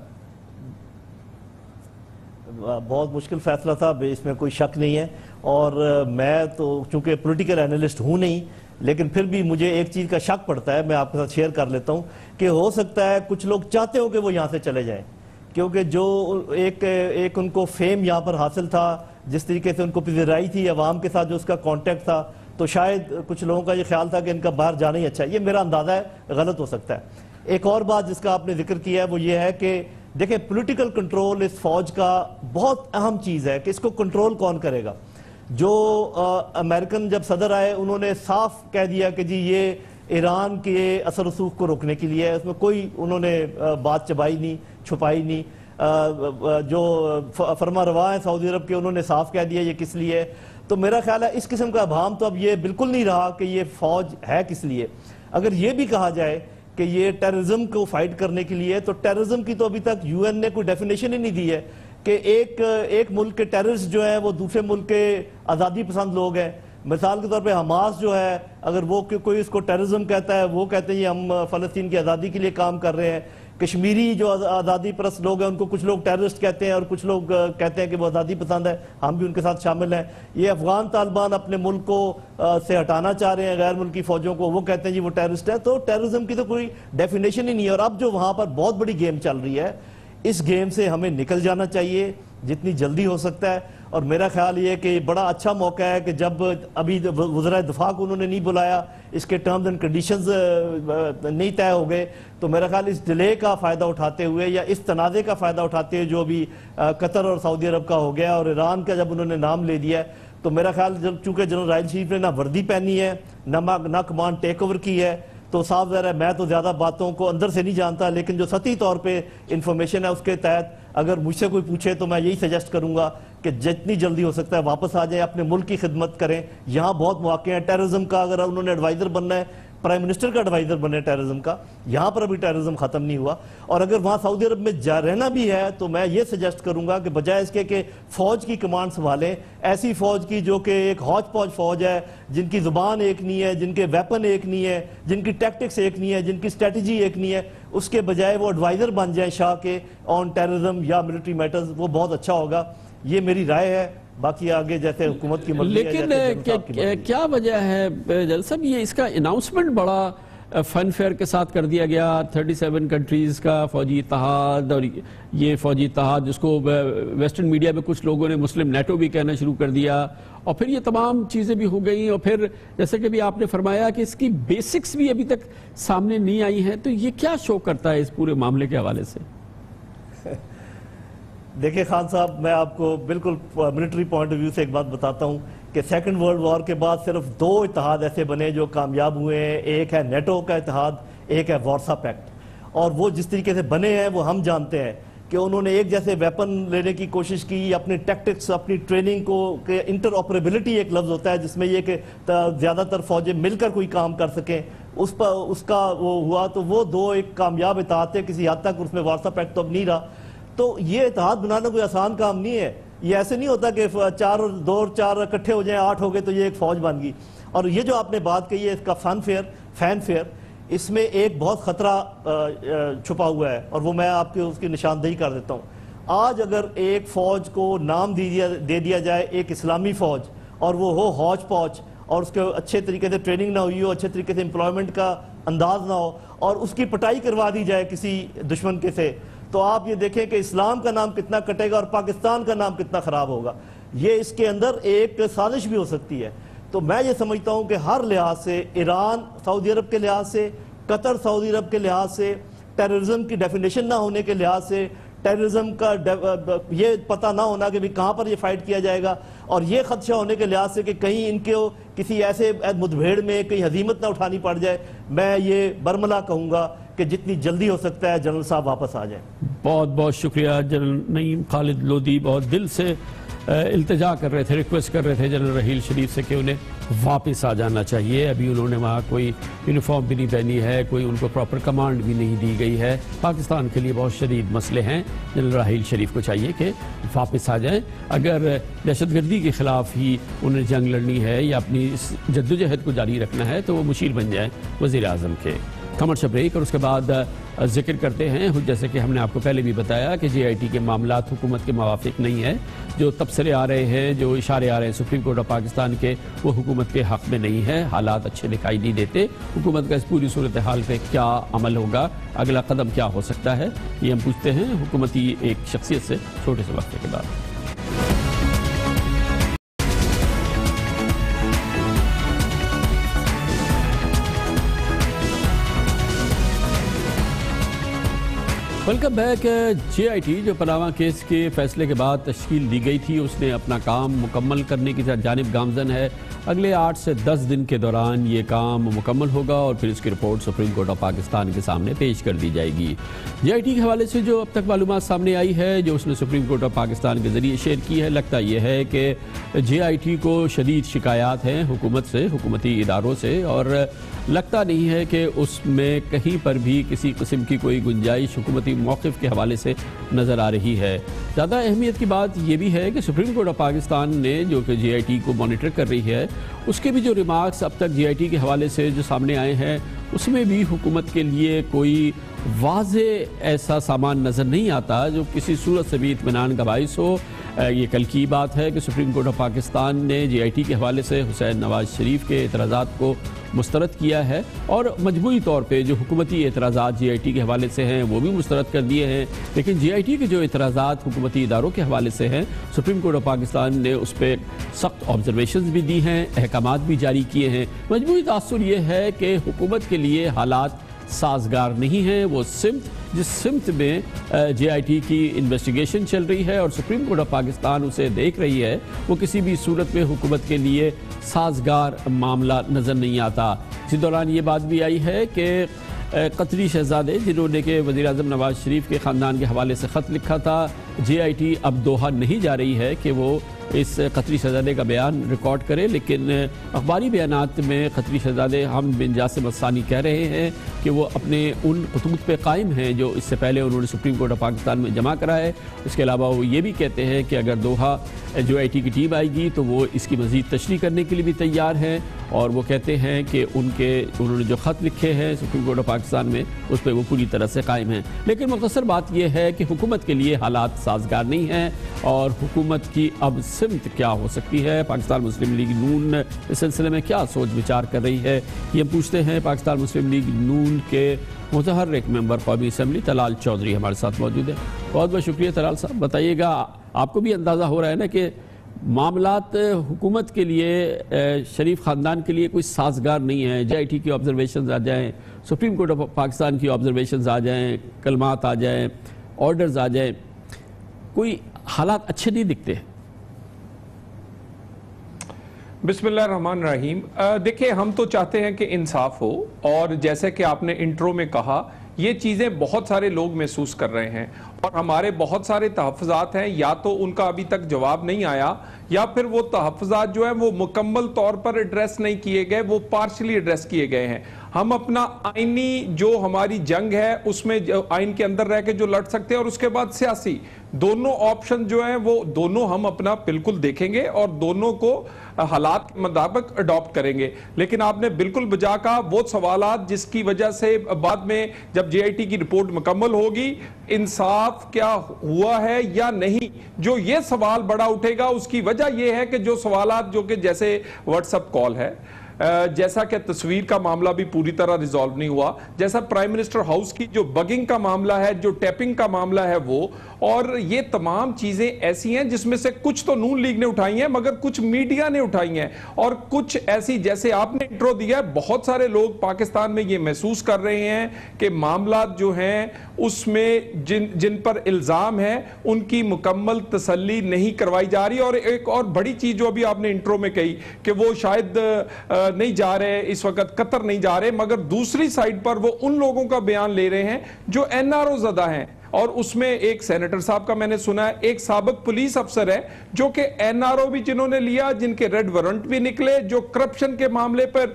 بہت مشکل فیصلہ تھا, اس میں کوئی شک نہیں ہے. اور میں تو چونکہ پولیٹیکل اینالسٹ ہوں نہیں, لیکن پھر بھی مجھے ایک چیز کا شک پڑتا ہے, میں آپ کے ساتھ شیئر کر لیتا ہوں کہ ہو سکتا ہے کچھ لوگ چاہتے ہو کہ وہ یہاں سے چلے جائیں, کیونکہ جو ایک ان کو فیم یہاں پر حاصل تھا, جس طریقے سے ان کو پذیرائی تھی عوام کے ساتھ, جو اس کا کانٹیکٹ تھا, تو شاید کچھ لوگوں کا یہ خیال تھا کہ ان کا باہر جانا ہی اچھا ہے. یہ میرا اندازہ ہے, غلط ہو سکتا ہے. ایک اور بات جس کا آپ نے ذکر کیا ہے وہ یہ ہے کہ دیکھیں پولیٹیکل کنٹرول اس فوج کا بہت اہم چیز ہے کہ اس کو کنٹرول کون کرے گا. جو امریکن جب صدر آئے انہوں نے صاف کہہ دیا کہ جی یہ ایران کے اثر رسوخ کو روکنے کے لیے ہے. اس میں کوئی انہوں نے بات چبائی نہیں, چھپائی نہیں. جو فرما روا ہیں سعودی عرب کے, انہوں نے صاف کہہ دیا یہ کس لیے ہے. تو میرا خیال ہے اس قسم کا ابہام تو اب یہ بالکل نہیں رہا کہ یہ فوج ہے کس لیے. اگر یہ بھی کہا جائے کہ یہ ٹیررزم کو فائٹ کرنے کے لیے, تو ٹیررزم کی تو ابھی تک یو این نے کوئی ڈیفینیشن ہی نہیں دی ہے کہ ایک ملک کے ٹیررسٹ جو ہیں وہ دوسرے ملک کے آزادی پسند لوگ ہیں. مثال کے طور پہ حماس جو ہے, اگر وہ کوئی اس کو ٹیررزم کہتا ہے, وہ کہتے ہیں ہم فلسطین کی آزادی کے لیے کام کر رہے ہیں. کشمیری جو آزادی پرست لوگ ہیں ان کو کچھ لوگ ٹیررسٹ کہتے ہیں اور کچھ لوگ کہتے ہیں کہ وہ آزادی پسند ہے, ہم بھی ان کے ساتھ شامل ہیں. یہ افغان طالبان اپنے ملک کو سے ہٹانا چاہ رہے ہیں غیر ملکی فوجوں کو, وہ کہتے ہیں جی وہ ٹیررسٹ ہے. تو ٹیررزم کی تو کوئی ڈیفینیشن ہی نہیں ہے. اور اب جو وہاں پر بہت بڑی گیم چل رہی ہے, اس گیم سے ہمیں نکل جانا چاہیے جتنی جلدی ہو سکتا ہے. اور میرا خیال یہ ہے کہ بڑا اچھا موقع ہے کہ جب ابھی وزراء دفاع کو انہوں نے نہیں بلایا, اس کے ٹرمز اینڈ کنڈیشنز نہیں طے ہو گئے, تو میرا خیال اس ڈیلے کا فائدہ اٹھاتے ہوئے یا اس تنازع کا فائدہ اٹھاتے ہوئے جو بھی قطر اور سعودی عرب کا ہو گیا اور ایران کا جب انہوں نے نام لے دیا ہے, تو میرا خیال چونکہ جنرل راحیل شریف نے نہ وردی پہنی ہے نہ کمانڈ ٹیک اوور کی ہے, تو صاف ظاہر ہے میں تو زیادہ باتوں کو اندر سے نہیں جانتا, لیکن جو سطحی طور پہ انفارمیشن ہے اس کے تحت اگر مجھ سے کوئی پوچھے تو میں یہی سجیسٹ کروں گا کہ جتنی جلدی ہو سکتا ہے واپس آ جائیں, اپنے ملک کی خدمت کریں. یہاں بہت مواقع ہیں ٹیررزم کا, اگر انہوں نے ایڈوائزر بننا ہے پرائم منسٹر کا ایڈوائزر بنے ٹیررزم کا. یہاں پر ابھی ٹیررزم ختم نہیں ہوا, اور اگر وہاں سعودی عرب میں رہنا بھی ہے تو میں یہ سجیسٹ کروں گا کہ بجائے اس کے کہ فوج کی کمانڈ سنبھالیں, ایسی فوج کی جو کہ ایک ہودج پودج فوج ہے, جن کی زبان ایک نہیں ہے, جن کے ویپن ایک نہیں ہے, جن کی ٹیکٹکس ایک نہیں ہے, جن کی اسٹریٹجی ایک نہیں ہے, اس کے بجائے وہ ایڈوائزر بن جائیں شاہ کے آن ٹیررزم یا ملٹری میٹرز, وہ بہت اچھا ہوگا. یہ میری رائے ہے, باقی آگے جیسے حکومت کی مرضی ہے. لیکن کیا وجہ ہے جل صاحب, یہ اس کا اناؤنسمنٹ بڑا فن فیئر کے ساتھ کر دیا گیا, 37 کنٹریز کا فوجی اتحاد, اور یہ فوجی اتحاد جس کو ویسٹرن میڈیا میں کچھ لوگوں نے مسلم نیٹو بھی کہنا شروع کر دیا, اور پھر یہ تمام چیزیں بھی ہو گئیں, اور پھر جیسے کہ بھی آپ نے فرمایا کہ اس کی بیسکس بھی ابھی تک سامنے نہیں آئی ہیں. تو یہ کیا شو کرتا ہے اس پورے معاملے کے حوالے سے؟ دیکھیں خان صاحب, میں آپ کو بالکل ملٹری پوائنٹ آف ویو سے ایک بات بتاتا ہوں کہ سیکنڈ ورلڈ وار کے بعد صرف 2 اتحاد ایسے بنے جو کامیاب ہوئے ہیں. ایک ہے نیٹو کا اتحاد, ایک ہے وارسا پیکٹ. اور وہ جس طریقے سے بنے ہیں وہ ہم جانتے ہیں کہ انہوں نے ایک جیسے ویپن لینے کی کوشش کی, اپنی ٹیکٹکس, اپنی ٹریننگ کو, کہ انٹر آپریبلٹی ایک لفظ ہوتا ہے جس میں یہ کہ زیادہ تر فوجیں مل کر کوئی کام کر سکیں, اس کا وہ ہوا. تو وہ 2 ایک کامیاب اتحاد تھے کسی حد تک, اس میں وارسا پیکٹ تو اب نہیں رہا. تو یہ اتحاد بنانا کوئی آسان کام نہیں ہے. یہ ایسے نہیں ہوتا کہ 4 اور 2 اور 4 اکٹھے ہو جائیں 8 ہو گئے تو یہ ایک فوج بن گئی. اور یہ جو آپ نے بات کہی ہے اس کا فین فیئر, اس میں ایک بہت خطرہ چھپا ہوا ہے, اور وہ میں آپ کے اس کی نشاندہی کر دیتا ہوں. آج اگر ایک فوج کو نام دے دیا جائے ایک اسلامی فوج, اور وہ ہو ہودج پودج, اور اس کے اچھے طریقے سے ٹریننگ نہ ہوئی ہو, اچھے طریقے سے امپلائمنٹ کا انداز نہ ہو, اور اس کی پٹائی کروا دی جائے کسی دشمن کے سے, تو آپ یہ دیکھیں کہ اسلام کا نام کتنا کٹے گا اور پاکستان کا نام کتنا خراب ہوگا. یہ اس کے اندر ایک سازش بھی ہو سکتی ہے. تو میں یہ سمجھتا ہوں کہ ہر لحاظ سے, ایران سعودی عرب کے لحاظ سے, قطر سعودی عرب کے لحاظ سے, ٹیررزم کی ڈیفینیشن نہ ہونے کے لحاظ سے, ٹیررزم کا یہ پتہ نہ ہونا کہ کہاں پر یہ فائٹ کیا جائے گا, اور یہ خدشہ ہونے کے لحاظ سے کہ کہیں ان کو کسی ایسے مدبھیڑ میں کہیں ہزیمت نہ اٹھانی پڑ جائے, میں یہ برملا کہوں گا کہ جتنی جلدی ہو سکتا ہے جنرل صاحب واپس آ جائیں. بہت بہت شکریہ جنرل نعیم خالد لودھی. بہت دل سے التجا کر رہے تھے, ریکویسٹ کر رہے تھے جنرل رحیل شریف سے کہ انہیں واپس آ جانا چاہیے. ابھی انہوں نے وہاں کوئی یونیفارم بھی نہیں پہنی ہے, کوئی ان کو پراپر کمانڈ بھی نہیں دی گئی ہے. پاکستان کے لیے بہت شدید مسئلے ہیں. جنرل رحیل شریف کو چاہیے کہ واپس آ جائیں. اگر دہشت گردی کے خلاف ہی انہیں جنگ لڑنی ہے یا اپنی اس جدوجہد کو جاری رکھنا ہے تو وہ مشیر بن جائیں وزیر اعظم کے. کمرشل بریک, اور اس کے بعد ذکر کرتے ہیں جیسے کہ ہم نے آپ کو پہلے بھی بتایا کہ جے آئی ٹی کے معاملات حکومت کے موافق نہیں ہے. جو تبصرے آ رہے ہیں, جو اشارے آ رہے ہیں سپریم کورٹ آف پاکستان کے, وہ حکومت کے حق میں نہیں ہے. حالات اچھے دکھائی نہیں دیتے. حکومت کا اس پوری صورتحال پہ کیا عمل ہوگا, اگلا قدم کیا ہو سکتا ہے, یہ ہم پوچھتے ہیں حکومتی ایک شخصیت سے چھوٹے سے وقفے کے بعد. Welcome back. JIT جو پاناما کیس کے فیصلے کے بعد تشکیل دی گئی تھی، اس نے اپنا کام مکمل کرنے کی جانب گامزن ہے. اگلے 8 سے 10 دن کے دوران یہ کام مکمل ہوگا اور پھر اس کی report supreme court of Pakistan کے سامنے پیش کر دی جائے گی. JIT کے حوالے سے جو اب تک معلومات سامنے آئی ہے، جو اس نے سپریم کورٹ آف پاکستان کے ذریعے شیئر کی ہے، لگتا یہ ہے کہ JIT کو شدید شکایات ہیں حکومت سے، حکومتی اداروں سے، اور لگتا نہیں ہے کہ اس میں کہیں پر بھی کسی قسم کی کوئی گنجائش حکومتی موقف کے حوالے سے نظر آ رہی ہے. زیادہ اہمیت کی بات یہ بھی ہے کہ سپریم کورٹ آف پاکستان نے جو کہ JIT کو مانیٹر کر رہی ہے، اس کے بھی جو ریمارکس اب تک JIT کے حوالے سے جو سامنے آئے ہیں، اس میں بھی حکومت کے لیے کوئی واضح ایسا سامان نظر نہیں آتا جو کسی صورت سے بھی اطمینان کا باعث ہو. یہ کل کی بات ہے کہ سپریم کورٹ آف پاکستان نے JIT کے حوالے سے حسین نواز شریف کے اعتراضات کو مسترد کیا ہے، اور مجموعی طور پہ جو حکومتی اعتراضات JIT کے حوالے سے ہیں وہ بھی مسترد کر دیے ہیں. لیکن JIT کے جو اعتراضات حکومتی اداروں کے حوالے سے ہیں، سپریم کورٹ آف پاکستان نے اس پہ سخت آبزرویشنز بھی دی ہیں، احکامات بھی جاری کیے ہیں. مجموعی تاثر یہ ہے کہ حکومت کے لیے حالات سازگار نہیں ہیں. وہ جس سمت میں JIT کی انویسٹیگیشن چل رہی ہے اور سپریم کورٹ آف پاکستان اسے دیکھ رہی ہے، وہ کسی بھی صورت میں حکومت کے لیے سازگار معاملہ نظر نہیں آتا. اسی دوران یہ بات بھی آئی ہے کہ قطری شہزادے جنہوں نے کہ وزیراعظم نواز شریف کے خاندان کے حوالے سے خط لکھا تھا، JIT اب دوحہ نہیں جا رہی ہے کہ وہ اس قطری شہزادے کا بیان ریکارڈ کرے، لیکن اخباری بیانات میں قطری شہزادے حمد بن جاسم الثانی کہہ رہے ہیں کہ وہ اپنے ان خطوط پہ قائم ہیں جو اس سے پہلے انہوں نے سپریم کورٹ آف پاکستان میں جمع کرا ہے. اس کے علاوہ وہ یہ بھی کہتے ہیں کہ اگر دوحہ JIT کی ٹیم آئے گی تو وہ اس کی مزید تشریح کرنے کے لیے بھی تیار ہیں، اور وہ کہتے ہیں کہ انہوں نے جو خط لکھے ہیں سپریم کورٹ آف پاکستان میں اس پہ وہ پوری طرح سے قائم ہیں. لیکن مختصر بات یہ ہے کہ حکومت کے لیے حالات سازگار نہیں ہیں، اور حکومت کی اب سمت کیا ہو سکتی ہے، پاکستان مسلم لیگ نون اس سلسلے میں کیا سوچ بچار کر رہی ہے، یہ ہم پوچھتے ہیں. پاکستان مسلم لیگ نون کے متحرک ممبر قومی اسمبلی طلال چودھری ہمارے ساتھ موجود ہیں. بہت بہت شکریہ طلال صاحب. بتائیے گا، آپ کو بھی اندازہ ہو رہا ہے نا کہ معاملات حکومت کے لیے، شریف خاندان کے لیے کوئی سازگار نہیں ہے. JIT کی آبزرویشنز آ جائیں، سپریم کورٹ آف پاکستان کی آبزرویشنز آ جائیں، کلمات آ جائیں، آرڈرز آ جائیں، کوئی حالات اچھے نہیں دکھتے. بسم اللہ الرحمن الرحیم. دیکھیں، ہم تو چاہتے ہیں کہ انصاف ہو، اور جیسے کہ آپ نے انٹرو میں کہا، یہ چیزیں بہت سارے لوگ محسوس کر رہے ہیں، اور ہمارے بہت سارے تحفظات ہیں، یا تو ان کا ابھی تک جواب نہیں آیا، یا پھر وہ تحفظات جو ہیں وہ مکمل طور پر ایڈریس نہیں کیے گئے، وہ پارشلی ایڈریس کیے گئے ہیں. ہم اپنا آئینی جو ہماری جنگ ہے اس میں آئین کے اندر رہ کے جو لڑ سکتے ہیں، اور اس کے بعد سیاسی، دونوں آپشن جو ہیں وہ دونوں ہم اپنا بالکل دیکھیں گے اور دونوں کو حالات کے مطابق اڈاپٹ کریں گے. لیکن آپ نے بالکل بجا کہا، وہ سوالات جس کی وجہ سے بعد میں جب JIT کی رپورٹ مکمل ہوگی، انصاف کیا ہوا ہے یا نہیں، جو یہ سوال بڑا اٹھے گا. اس کی وجہ یہ ہے کہ جو سوالات جو کہ جیسے واٹس ایپ کال ہے، جیسا کہ تصویر کا معاملہ بھی پوری طرح ریزالو نہیں ہوا، جیسا پرائم منسٹر ہاؤس کی جو بگنگ کا معاملہ ہے، جو ٹیپنگ کا معاملہ ہے وہ، اور یہ تمام چیزیں ایسی ہیں جس میں سے کچھ تو نون لیگ نے اٹھائی ہیں، مگر کچھ میڈیا نے اٹھائی ہیں، اور کچھ ایسی جیسے آپ نے انٹرو دیا ہے، بہت سارے لوگ پاکستان میں یہ محسوس کر رہے ہیں کہ معاملات جو ہیں اس میں جن پر الزام ہے ان کی مکمل تسلی نہیں کروائی جا رہی. اور ایک اور بڑی چیز جو ابھی آپ نے انٹرو میں کہی کہ وہ شاید نہیں جا رہے اس وقت، قطر نہیں جا رہے، مگر دوسری سائڈ پر وہ ان لوگوں کا بیان لے رہے ہیں جو NRO زدہ ہیں. اور اس میں ایک سینیٹر صاحب کا میں نے سنا ہے، ایک سابق پولیس افسر ہے جو کہ NRO بھی جنہوں نے لیا، جن کے ریڈ وارنٹ بھی نکلے، جو کرپشن کے معاملے پر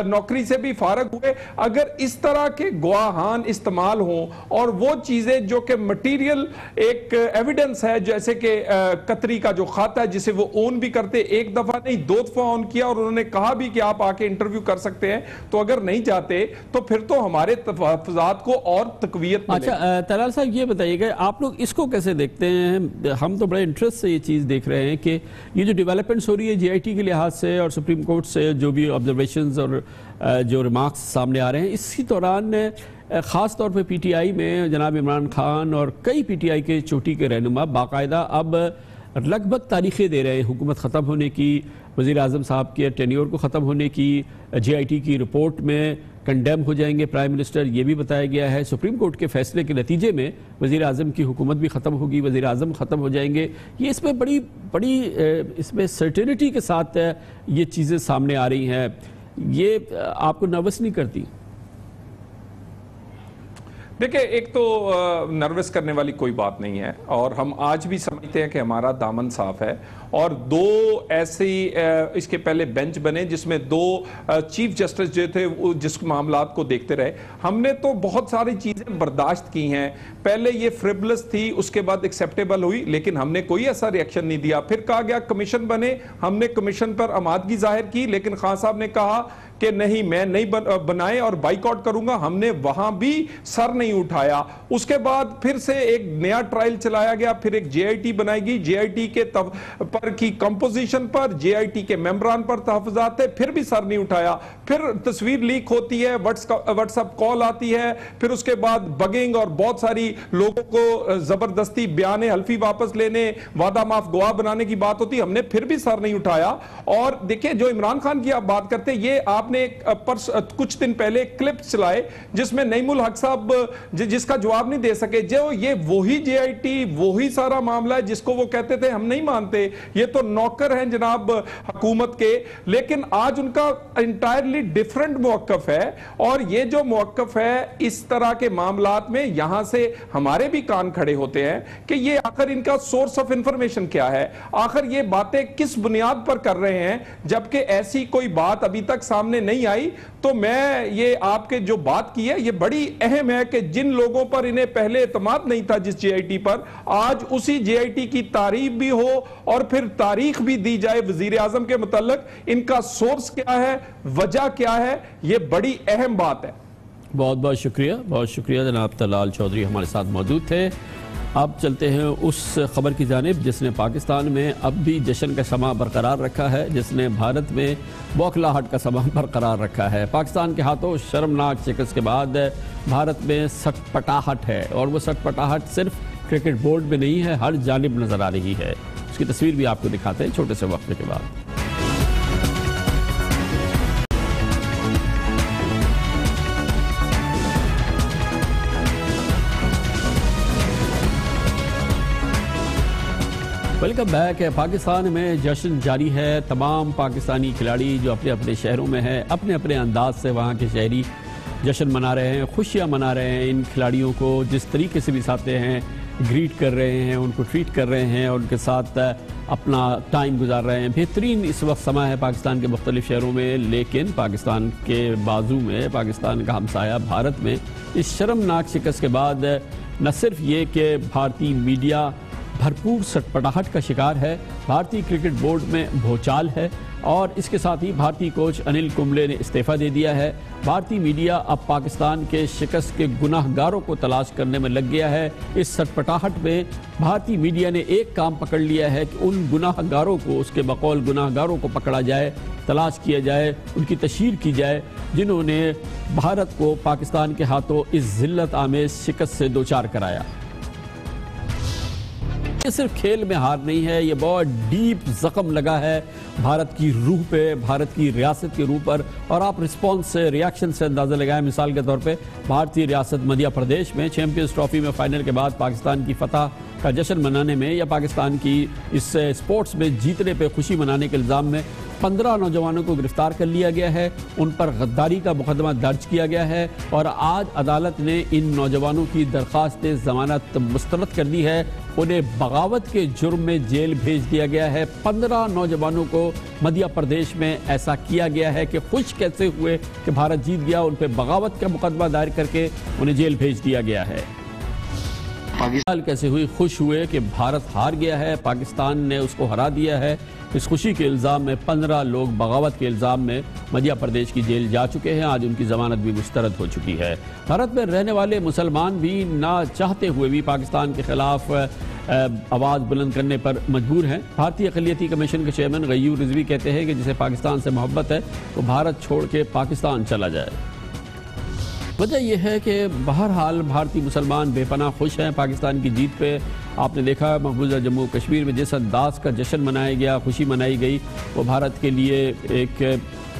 نوکری سے بھی فارغ ہوئے. اگر اس طرح کے گواہان استعمال ہوں اور وہ چیزیں جو کہ مٹیریل ایک ایویڈنس ہے، جیسے کہ قطری کا جو خط ہے جسے وہ اون بھی کرتے، ایک دفعہ نہیں 2 دفعہ اون کیا، اور انہوں نے کہا بھی کہ آپ آ کے انٹرویو کر سکتے ہیں، تو اگر نہیں جاتے تو پھر تو ہمارے تحفظات کو اور تقویت ملے. اچھا طلال صاحب، یہ بتائیے گا آپ لوگ اس کو کیسے دیکھتے ہیں؟ ہم تو بڑے انٹرسٹ سے یہ چیز دیکھ رہے ہیں کہ یہ جو ڈیولپمنٹس ہو رہی ہے JIT کے لحاظ سے اور سپریم کورٹ سے جو بھی آبزرویشنز اور جو ریمارکس سامنے آ رہے ہیں، اسی دوران خاص طور پہ PTI میں جناب عمران خان اور کئی PTI کے چوٹی کے رہنما باقاعدہ اب لگ بھگ تاریخیں دے رہے ہیں حکومت ختم ہونے کی، وزیر اعظم صاحب کے ٹینیور کو ختم ہونے کی، JIT کی رپورٹ میں کنڈیم ہو جائیں گے پرائم منسٹر، یہ بھی بتایا گیا ہے۔ سپریم کورٹ کے فیصلے کے نتیجے میں وزیر اعظم کی حکومت بھی ختم ہوگی، وزیر اعظم ختم ہو جائیں گے۔ یہ اس میں بڑی اس میں سرٹینٹی کے ساتھ یہ چیزیں سامنے آ رہی ہیں، یہ آپ کو نروس نہیں کرتی؟ دیکھیں، ایک تو نروس کرنے والی کوئی بات نہیں ہے، اور ہم آج بھی سمجھتے ہیں کہ ہمارا دامن صاف ہے، اور دو ایسی اس کے پہلے بینچ بنے جس میں دو چیف جسٹس جو تھے جس معاملات کو دیکھتے رہے۔ ہم نے تو بہت ساری چیزیں برداشت کی ہیں، پہلے یہ فریبلس تھی، اس کے بعد ایکسیپٹیبل ہوئی، لیکن ہم نے کوئی ایسا ریئیکشن نہیں دیا۔ پھر کہا گیا کمیشن بنے، ہم نے کمیشن پر آمادگی ظاہر کی، لیکن خان صاحب نے کہا کہ نہیں، میں نہیں بنائے اور بائیک آؤٹ کروں گا، ہم نے وہاں بھی سر نہیں اٹھایا۔ اس کے بعد پھر سے ایک نیا ٹرائل چلایا گیا، پھر ایک جے آئی ٹی بنائی گئی، جے آئی ٹی کے پر کی composition per, J I T کے ممبران پر تحفظات تھے، پھر بھی سر نہیں اٹھایا۔ پھر تصویر لیک ہوتی ہے، واٹس ایپ کال آتی ہے، پھر اس کے بعد بگنگ اور بہت ساری لوگوں کو زبردستی بیان حلفی واپس لینے، وعدہ معاف گواہ بنانے کی بات ہوتی، ہم نے پھر بھی سر نہیں اٹھایا۔ اور دیکھیں، جو عمران خان کی آپ بات کرتے، یہ آپ نے کچھ دن پہلے کلپ چلائے جس میں نعیم الحق صاحب جس کا جواب نہیں دے سکے، جو یہ وہی جے آئی ٹی، وہی سارا معاملہ ہے جس کو وہ کہتے تھے ہم نہیں مانتے، یہ تو نوکر ہیں جناب حکومت کے، لیکن آج ان کا انٹائرلی ڈیفرنٹ موقف ہے۔ اور یہ جو موقف ہے اس طرح کے معاملات میں، یہاں سے ہمارے بھی کان کھڑے ہوتے ہیں کہ یہ آخر ان کا سورس آف انفارمیشن کیا ہے، آخر یہ باتیں کس بنیاد پر کر رہے ہیں، جبکہ ایسی کوئی بات ابھی تک سامنے نہیں آئی۔ تو میں یہ آپ کے جو بات کی ہے یہ بڑی اہم ہے کہ جن لوگوں پر انہیں پہلے اعتماد نہیں تھا جس جے آئی ٹی پر، آج اسی جے آئی ٹی کی تعریف بھی ہو اور پھر تاریخ بھی دی جائے وزیر اعظم کے متعلق، ان کا سورس کیا ہے، وجہ کیا ہے، یہ بڑی اہم بات ہے۔ بہت بہت شکریہ، بہت شکریہ جناب طلال چودھری ہمارے ساتھ موجود تھے۔ اب چلتے ہیں اس خبر کی جانب جس نے پاکستان میں اب بھی جشن کا سماں برقرار رکھا ہے، جس نے بھارت میں بوکھلاہٹ کا سماں برقرار رکھا ہے۔ پاکستان کے ہاتھوں شرمناک شکست کے بعد بھارت میں سٹ پٹاہٹ ہے، اور وہ سٹ پٹاہٹ صرف کرکٹ بورڈ میں نہیں ہے، ہر جانب نظر آ رہی ہے۔ اس کی تصویر بھی آپ کو دکھاتے ہیں چھوٹے سے وقفے کے بعد۔ ویلکم بیک ہے۔ پاکستان میں جشن جاری ہے، تمام پاکستانی کھلاڑی جو اپنے اپنے شہروں میں ہیں، اپنے اپنے انداز سے وہاں کے شہری جشن منا رہے ہیں، خوشیاں منا رہے ہیں۔ ان کھلاڑیوں کو جس طریقے سے بھی ساتھے ہیں، گریٹ کر رہے ہیں، ان کو ٹریٹ کر رہے ہیں، اور ان کے ساتھ اپنا ٹائم گزار رہے ہیں۔ بہترین اس وقت سماں ہے پاکستان کے مختلف شہروں میں، لیکن پاکستان کے بازو میں، پاکستان کا ہمسایہ بھارت میں اس شرمناک شکست کے بعد نہ صرف یہ کہ بھارتی میڈیا بھرپور سٹپٹاہٹ کا شکار ہے، بھارتی کرکٹ بورڈ میں بھوچال ہے، اور اس کے ساتھ ہی بھارتی کوچ انل کمبلے نے استعفیٰ دے دیا ہے۔ بھارتی میڈیا اب پاکستان کے شکست کے گناہ گاروں کو تلاش کرنے میں لگ گیا ہے۔ اس سٹپٹاہٹ میں بھارتی میڈیا نے ایک کام پکڑ لیا ہے کہ ان گناہ گاروں کو، اس کے بقول گناہ گاروں کو پکڑا جائے، تلاش کیا جائے، ان کی تشہیر کی جائے، جنہوں نے بھارت کو پاکستان کے ہاتھوں اس ذلت آمیز شکست سے دوچار کرایا۔ یہ صرف کھیل میں ہار نہیں ہے، یہ بہت ڈیپ زخم لگا ہے بھارت کی روح پہ، بھارت کی ریاست کی روح پر، اور آپ رسپانس سے، ریاکشن سے اندازہ لگائیں۔ مثال کے طور پہ بھارتی ریاست مدھیہ پردیش میں چیمپئنز ٹرافی میں فائنل کے بعد پاکستان کی فتح کا جشن منانے میں، یا پاکستان کی اس سپورٹس میں جیتنے پہ خوشی منانے کے الزام میں 15 نوجوانوں کو گرفتار کر لیا گیا ہے، ان پر غداری کا مقدمہ درج کیا گیا ہے، اور آج عدالت نے ان نوجوانوں کی درخواست ضمانت مسترد کر دی ہے، انہیں بغاوت کے جرم میں جیل بھیج دیا گیا ہے۔ 15 نوجوانوں کو مدھیہ پردیش میں ایسا کیا گیا ہے کہ خوش کیسے ہوئے کہ بھارت جیت گیا، ان پہ بغاوت کا مقدمہ دائر کر کے انہیں جیل بھیج دیا گیا ہے۔ پاکستان کیسے ہوئی، خوش ہوئے کہ بھارت ہار گیا ہے، پاکستان نے اس کو ہرا دیا ہے۔ اس خوشی کے الزام میں 15 لوگ بغاوت کے الزام میں مدھیہ پردیش کی جیل جا چکے ہیں، آج ان کی ضمانت بھی مسترد ہو چکی ہے۔ بھارت میں رہنے والے مسلمان بھی نہ چاہتے ہوئے بھی پاکستان کے خلاف آواز بلند کرنے پر مجبور ہیں۔ بھارتی اقلیتی کمیشن کے چیئرمین غیور رضوی کہتے ہیں کہ جسے پاکستان سے محبت ہے وہ بھارت چھوڑ کے پاکستان چلا جائے۔ وجہ یہ ہے کہ بہرحال بھارتی مسلمان بے پناہ خوش ہیں پاکستان کی جیت پہ۔ آپ نے دیکھا مقبوضہ جموں کشمیر میں جس انداز کا جشن منایا گیا، خوشی منائی گئی، وہ بھارت کے لیے ایک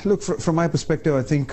Look, from my perspective, I think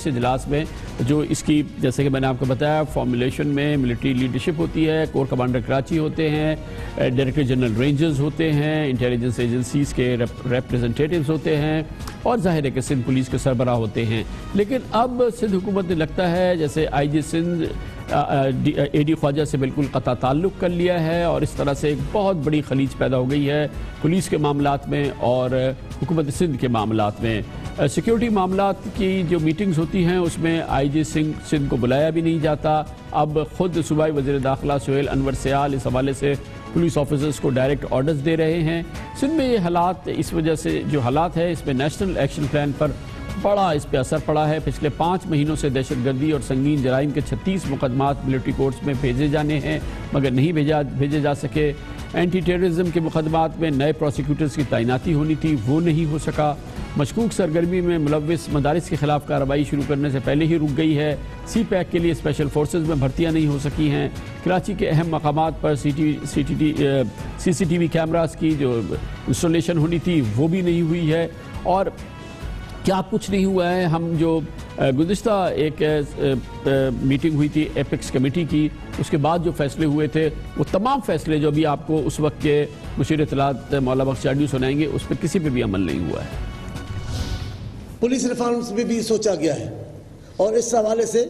اس اجلاس میں جو اس کی جیسے کہ میں نے آپ کو بتایا فارمولیشن میں ملٹری لیڈرشپ ہوتی ہے، کور کمانڈر کراچی ہوتے ہیں، ڈائریکٹر جنرل رینجرز ہوتے ہیں، انٹیلیجنس ایجنسیز کے ریپریزنٹیٹیوز ہوتے ہیں اور ظاہر ہے کہ سندھ پولیس کے سربراہ ہوتے ہیں. لیکن اب سندھ حکومت نے لگتا ہے جیسے آئی جی سندھ اے ڈی خواجہ سے بالکل قطع تعلق کر لیا ہے اور اس طرح سے ایک بہت بڑی خلیج پیدا ہو گئی ہے پولیس کے معاملات میں اور حکومت سندھ کے معاملات میں. سیکیورٹی معاملات کی جو میٹنگز ہوتی ہیں اس میں آئی جی سندھ کو بلایا بھی نہیں جاتا. اب خود صوبائی وزیر داخلہ سہیل انور سیال اس حوالے سے پولیس آفیسرز کو ڈائریکٹ آرڈرز دے رہے ہیں. سندھ میں یہ حالات اس وجہ سے جو حالات ہے اس میں نیشنل ایکشن پلان پر بڑا اس پہ اثر پڑا ہے. پچھلے 5 مہینوں سے دہشت گردی اور سنگین جرائم کے 36 مقدمات ملٹری کورٹس میں بھیجے جانے ہیں مگر نہیں بھیجے جا سکے. اینٹی ٹیررزم کے مقدمات میں نئے پروسیکیوٹرز کی تعیناتی ہونی تھی، وہ نہیں ہو سکا. مشکوک سرگرمی میں ملوث مدارس کے خلاف کارروائی شروع کرنے سے پہلے ہی رک گئی ہے. سی پیک کے لیے اسپیشل فورسز میں بھرتیاں نہیں ہو سکی ہیں. کراچی کے اہم مقامات پر سی سی ٹی وی کیمراز کی جو انسٹالیشن ہونی تھی وہ بھی نہیں ہوئی ہے. اور کیا کچھ نہیں ہوا ہے. ہم جو گزشتہ ایک میٹنگ ہوئی تھی ایپیکس کمیٹی کی، اس کے بعد جو فیصلے ہوئے تھے وہ تمام فیصلے جو بھی آپ کو اس وقت کے مشیر اطلاعات مولا بخش چاڈیو سنائیں گے اس پہ کسی پہ بھی عمل نہیں ہوا ہے. پولیس ریفارمز میں بھی سوچا گیا ہے اور اس حوالے سے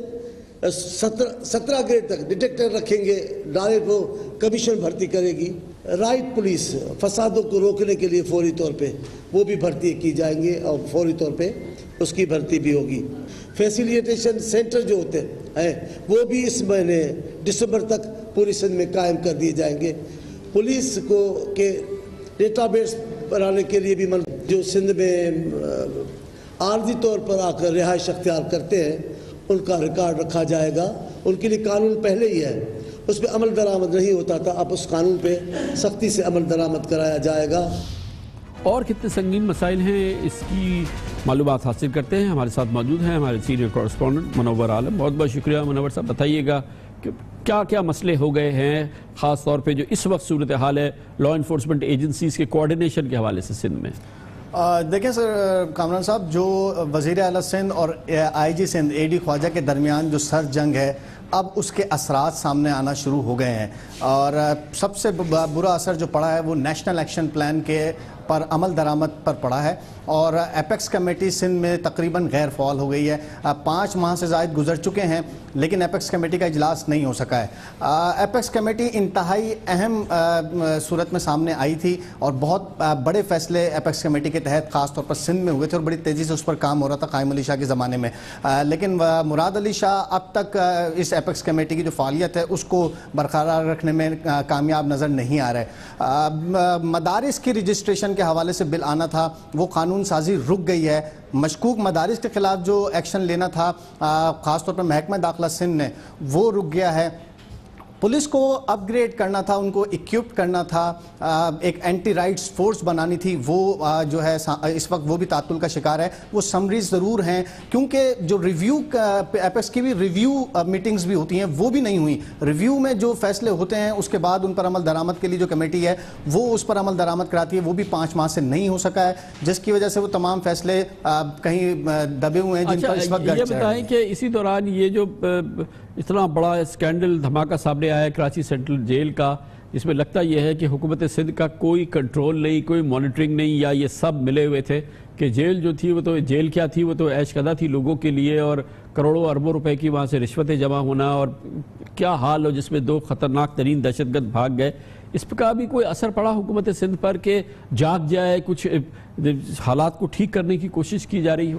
17 گریڈ تک ڈیٹیکٹر رکھیں گے، ڈائریکٹ وہ کمیشن بھرتی کرے گی. رائٹ پولیس فسادوں کو روکنے کے لیے فوری طور پہ وہ بھی بھرتی کی جائیں گے اور فوری طور پہ اس کی بھرتی بھی ہوگی. فیسیلیٹیشن سینٹر جو ہوتے ہیں وہ بھی اس مہینے دسمبر تک پوری سندھ میں قائم کر دیے جائیں گے. پولیس کو کے ڈیٹا بیس بنانے کے لیے بھی جو سندھ میں عارضی طور پر آ کر رہائش اختیار کرتے ہیں ان کا ریکارڈ رکھا جائے گا. ان کے لیے قانون پہلے ہی ہے، اس پہ عمل درآمد نہیں ہوتا تھا، اب اس قانون پہ سختی سے عمل درآمد کرایا جائے گا. اور کتنے سنگین مسائل ہیں اس کی معلومات حاصل کرتے ہیں. ہمارے ساتھ موجود ہیں ہمارے سینئر کورسپونڈنٹ منور عالم. بہت بہت شکریہ منور صاحب. بتائیے گا کہ کیا کیا مسئلے ہو گئے ہیں خاص طور پہ جو اس وقت صورتحال ہے لا انفورسمنٹ ایجنسیز کے کوارڈینیشن کے حوالے سے سندھ میں. دیکھیں سر کامران صاحب، جو وزیر اعلیٰ سندھ اور آئی جی سندھ اے ڈی خواجہ کے درمیان جو سر جنگ ہے اب اس کے اثرات سامنے آنا شروع ہو گئے ہیں اور سب سے برا اثر جو پڑا ہے وہ نیشنل ایکشن پلان کے پر عمل درآمد پر پڑا ہے اور ایپیکس کمیٹی سندھ میں تقریباً غیر فعال ہو گئی ہے. 5 ماہ سے زائد گزر چکے ہیں لیکن ایپیکس کمیٹی کا اجلاس نہیں ہو سکا ہے. ایپیکس کمیٹی انتہائی اہم صورت میں سامنے آئی تھی اور بہت بڑے فیصلے ایپیکس کمیٹی کے تحت خاص طور پر سندھ میں ہوئے تھے اور بڑی تیزی سے اس پر کام ہو رہا تھا قائم علی شاہ کے زمانے میں. لیکن مراد علی شاہ اب تک اس ایپیکس کمیٹی کی جو فعالیت ہے اس کو برقرار رکھنے میں کامیاب نظر نہیں آ رہے. مدارس کی رجسٹریشن کے حوالے سے بل آنا تھا وہ قانون سازی رک گئی ہے. مشکوک مدارس کے خلاف جو ایکشن لینا تھا خاص طور پر محکمہ داخلہ سندھ نے وہ رک گیا ہے. پولیس کو اپ گریڈ کرنا تھا، ان کو اکوپ کرنا تھا، ایک اینٹی رائٹس فورس بنانی تھی، وہ جو ہے اس وقت وہ بھی تعطل کا شکار ہے. وہ سمریز ضرور ہیں کیونکہ جو ریویو ایپیکس کی بھی ریویو میٹنگز بھی ہوتی ہیں وہ بھی نہیں ہوئی. ریویو میں جو فیصلے ہوتے ہیں اس کے بعد ان پر عمل درآمد کے لیے جو کمیٹی ہے وہ اس پر عمل درآمد کراتی ہے، وہ بھی 5 ماہ سے نہیں ہو سکا ہے جس کی وجہ سے وہ تمام فیصلے کہیں دبے ہوئے ہیں جن پر اس وقت یہ بتائیں کہ اسی دوران یہ جو اتنا بڑا اسکینڈل دھماکہ سامنے آیا ہے کراچی سینٹرل جیل کا، اس میں لگتا یہ ہے کہ حکومت سندھ کا کوئی کنٹرول نہیں، کوئی مانیٹرنگ نہیں، یا یہ سب ملے ہوئے تھے کہ جیل جو تھی وہ تو جیل کیا تھی، وہ تو عیش قدہ تھی لوگوں کے لیے اور کروڑوں اربوں روپے کی وہاں سے رشوتیں جمع ہونا اور کیا حال ہو جس میں 2 خطرناک ترین دہشت گرد بھاگ گئے. اس کا بھی کوئی اثر پڑا حکومت سندھ پر کہ جاگ جائے، کچھ حالات کو ٹھیک کرنے کی کوشش کی جا رہی ہو؟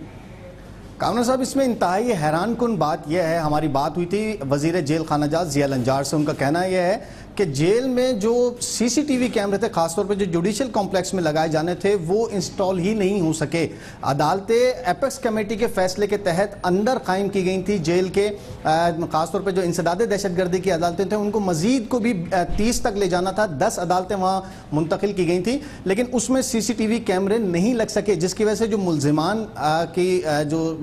کامران صاحب اس میں انتہائی حیران کن بات یہ ہے، ہماری بات ہوئی تھی وزیر جیل خانہ جات ضیاء الانجار سے، ان کا کہنا یہ ہے کہ جیل میں جو سی سی ٹی وی کیمرے تھے خاص طور پہ جو جوڈیشل کمپلیکس میں لگائے جانے تھے وہ انسٹال ہی نہیں ہو سکے. عدالتیں ایپیکس کمیٹی کے فیصلے کے تحت اندر قائم کی گئی تھی جیل کے، خاص طور پہ جو انسداد دہشت گردی کی عدالتیں تھیں ان کو مزید کو بھی 30 تک لے جانا تھا. 10 عدالتیں وہاں منتقل کی گئی تھیں لیکن اس میں سی سی ٹی وی کیمرے نہیں لگ سکے جس کی وجہ سے جو ملزمان کی جو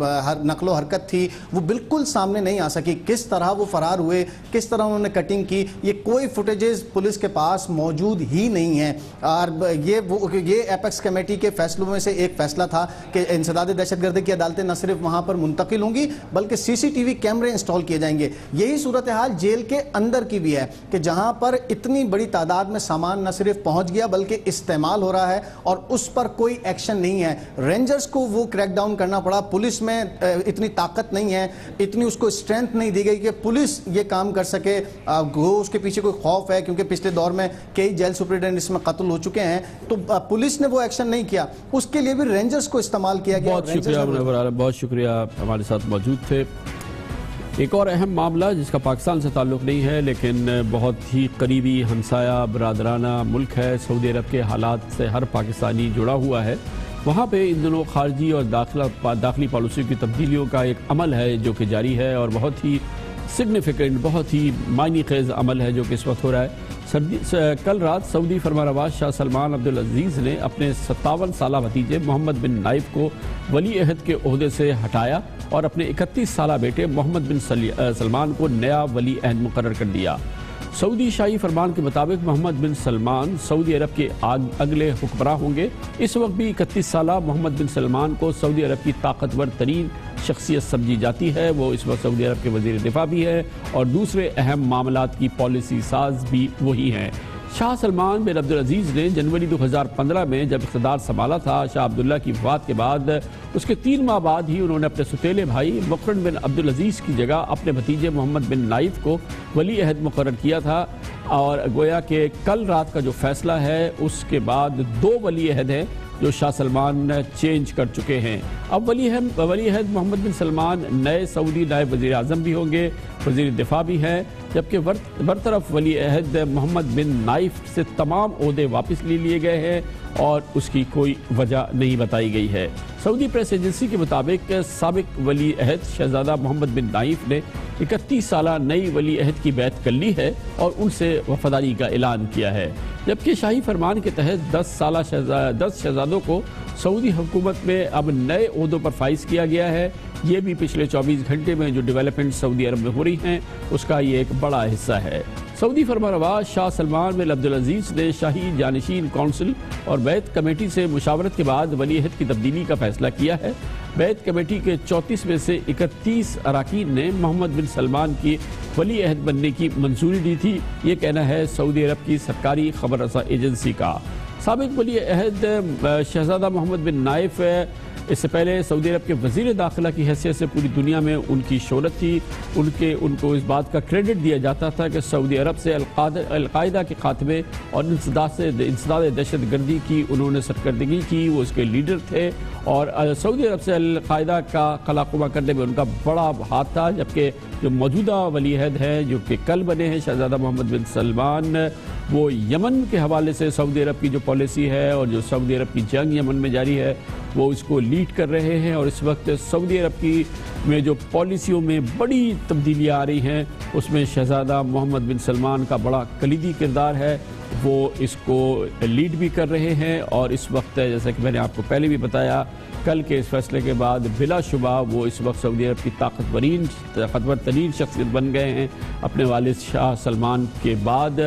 نقل و حرکت تھی وہ بالکل سامنے نہیں آ سکی. کس طرح وہ فرار ہوئے، کس طرح انہوں نے کٹنگ کی، یہ کوئی فوٹیجز پولیس کے پاس موجود ہی نہیں ہیں، اور یہ ایپیکس کمیٹی کے فیصلوں میں سے ایک فیصلہ تھا کہ انسداد دہشت گردی کی عدالتیں نہ صرف وہاں پر منتقل ہوں گی بلکہ سی سی ٹی وی کیمرے انسٹال کیے جائیں گے۔ یہی صورتحال جیل کے اندر کی بھی ہے کہ جہاں پر اتنی بڑی تعداد میں سامان نہ صرف پہنچ گیا بلکہ استعمال ہو رہا ہے اور اس پر کوئی ایکشن نہیں ہے۔ رینجرز کو وہ کریک ڈاؤن کرنا پڑا، پولیس میں اتنی طاقت نہیں ہے، اتنی اس کو اسٹرینتھ نہیں دی گئی کہ پولیس یہ کام کر سکے۔ اس کے پیچھے کوئی خوف ہے کیونکہ پچھلے دور میں کئی جیل سپرنٹینڈنٹ اس میں قتل ہو چکے ہیں، تو پولیس نے وہ ایکشن نہیں کیا، اس کے لیے بھی رینجرز کو استعمال کیا گیا۔ بہت شکریہ، بہت شکریہ ہمارے ساتھ موجود تھے۔ ایک اور اہم معاملہ جس کا پاکستان سے تعلق نہیں ہے لیکن بہت ہی قریبی ہمسایہ برادرانہ ملک ہے، سعودی عرب کے حالات سے ہر پاکستانی جڑا ہوا ہے۔ وہاں پہ ان دنوں خارجی اور داخلی پالیسی کی تبدیلیوں کا ایک عمل ہے جو کہ جاری ہے اور بہت ہی سگنیفیکنٹ، بہت ہی معنی خیز عمل ہے جو کہ اس وقت ہو رہا ہے۔ کل رات سعودی فرمانرواز شاہ سلمان عبدالعزیز نے اپنے 57 سالہ بھتیجے محمد بن نائف کو ولی عہد کے عہدے سے ہٹایا اور اپنے 31 سالہ بیٹے محمد بن سلمان کو نیا ولی عہد مقرر کر دیا۔ سعودی شاہی فرمان کے مطابق محمد بن سلمان سعودی عرب کے اگلے حکمراں ہوں گے۔ اس وقت بھی 31 سالہ محمد بن سلمان کو سعودی عرب کی طاقتور ترین شخصیت سمجھی جاتی ہے۔ وہ اس وقت سعودی عرب کے وزیر دفاع بھی ہے اور دوسرے اہم معاملات کی پالیسی ساز بھی وہی ہیں۔ شاہ سلمان بن عبدالعزیز نے جنوری 2015 میں جب اقتدار سنبھالا تھا، شاہ عبداللہ کی وفات کے بعد اس کے 3 ماہ بعد ہی انہوں نے اپنے ستیلے بھائی مقرن بن عبدالعزیز کی جگہ اپنے بھتیجے محمد بن نائف کو ولی عہد مقرر کیا تھا، اور گویا کہ کل رات کا جو فیصلہ ہے اس کے بعد 2 ولی عہد ہیں جو شاہ سلمان چینج کر چکے ہیں۔ اب ولی عہد محمد بن سلمان نئے سعودی نائب وزیر اعظم بھی ہوں گے، وزیر دفاع بھی ہیں، جبکہ برطرف ولی عہد محمد بن نائف سے تمام عہدے واپس لے لیے گئے ہیں اور اس کی کوئی وجہ نہیں بتائی گئی ہے۔ سعودی پریس ایجنسی کے مطابق سابق ولی عہد شہزادہ محمد بن نائف نے 31 سالہ نئی ولی عہد کی بیعت کر لی ہے اور ان سے وفاداری کا اعلان کیا ہے، جبکہ شاہی فرمان کے تحت 10 شہزادوں کو سعودی حکومت میں اب نئے عہدوں پر فائز کیا گیا ہے۔ یہ بھی پچھلے 24 گھنٹے میں جو ڈیولپمنٹ سعودی عرب میں ہو رہی ہیں اس کا یہ ایک بڑا حصہ ہے۔ سعودی فرمانرواز شاہ سلمان بن عبدالعزیز نے شاہی جانشین کونسل اور بیعت کمیٹی سے مشاورت کے بعد ولی عہد کی تبدیلی کا فیصلہ کیا ہے۔ بیعت کمیٹی کے 34 میں سے 31 اراکین نے محمد بن سلمان کی ولی عہد بننے کی منظوری دی تھی، یہ کہنا ہے سعودی عرب کی سرکاری خبر رساں ایجنسی کا۔ سابق ولی عہد شہزادہ محمد بن نائف اس سے پہلے سعودی عرب کے وزیر داخلہ کی حیثیت سے پوری دنیا میں ان کی شہرت تھی۔ ان کو اس بات کا کریڈٹ دیا جاتا تھا کہ سعودی عرب سے القاعدہ کے خاتمے اور انسداد دہشت گردی کی انہوں نے سرکردگی کی، وہ اس کے لیڈر تھے اور سعودی عرب سے القاعدہ کا خلاقمہ کرنے میں ان کا بڑا ہاتھ تھا۔ جبکہ جو موجودہ ولی عہد ہیں جو کہ کل بنے ہیں شہزادہ محمد بن سلمان، وہ یمن کے حوالے سے سعودی عرب کی جو پالیسی ہے اور جو سعودی عرب کی جنگ یمن میں جاری ہے وہ اس کو لیڈ کر رہے ہیں، اور اس وقت سعودی عرب کی میں جو پالیسیوں میں بڑی تبدیلیاں آ رہی ہیں اس میں شہزادہ محمد بن سلمان کا بڑا کلیدی کردار ہے، وہ اس کو لیڈ بھی کر رہے ہیں۔ اور اس وقت جیسا کہ میں نے آپ کو پہلے بھی بتایا، کل کے اس فیصلے کے بعد بلا شبہ وہ اس وقت سعودی عرب کی طاقتور ترین شخصیت بن گئے ہیں اپنے والد شاہ سلمان کے بعد۔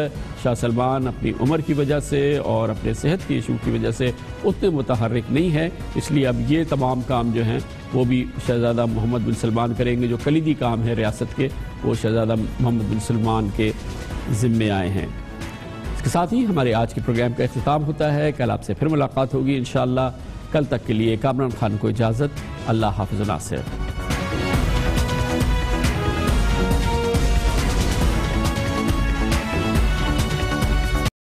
شاہ سلمان اپنی عمر کی وجہ سے اور اپنے صحت کی ایشو کی وجہ سے اتنے متحرک نہیں ہیں، اس لیے اب یہ تمام کام جو ہیں وہ بھی شہزادہ محمد بن سلمان کریں گے۔ جو کلیدی کام ہے ریاست کے وہ شہزادہ محمد بن سلمان کے ذمے آئے ہیں۔ اس کے ساتھ ہی ہمارے آج کے پروگرام کا اختتام ہوتا ہے۔ کل آپ سے پھر ملاقات ہوگی انشاءاللہ۔ کل تک کے لیے کامران خان کو اجازت، اللہ حافظ و ناصر۔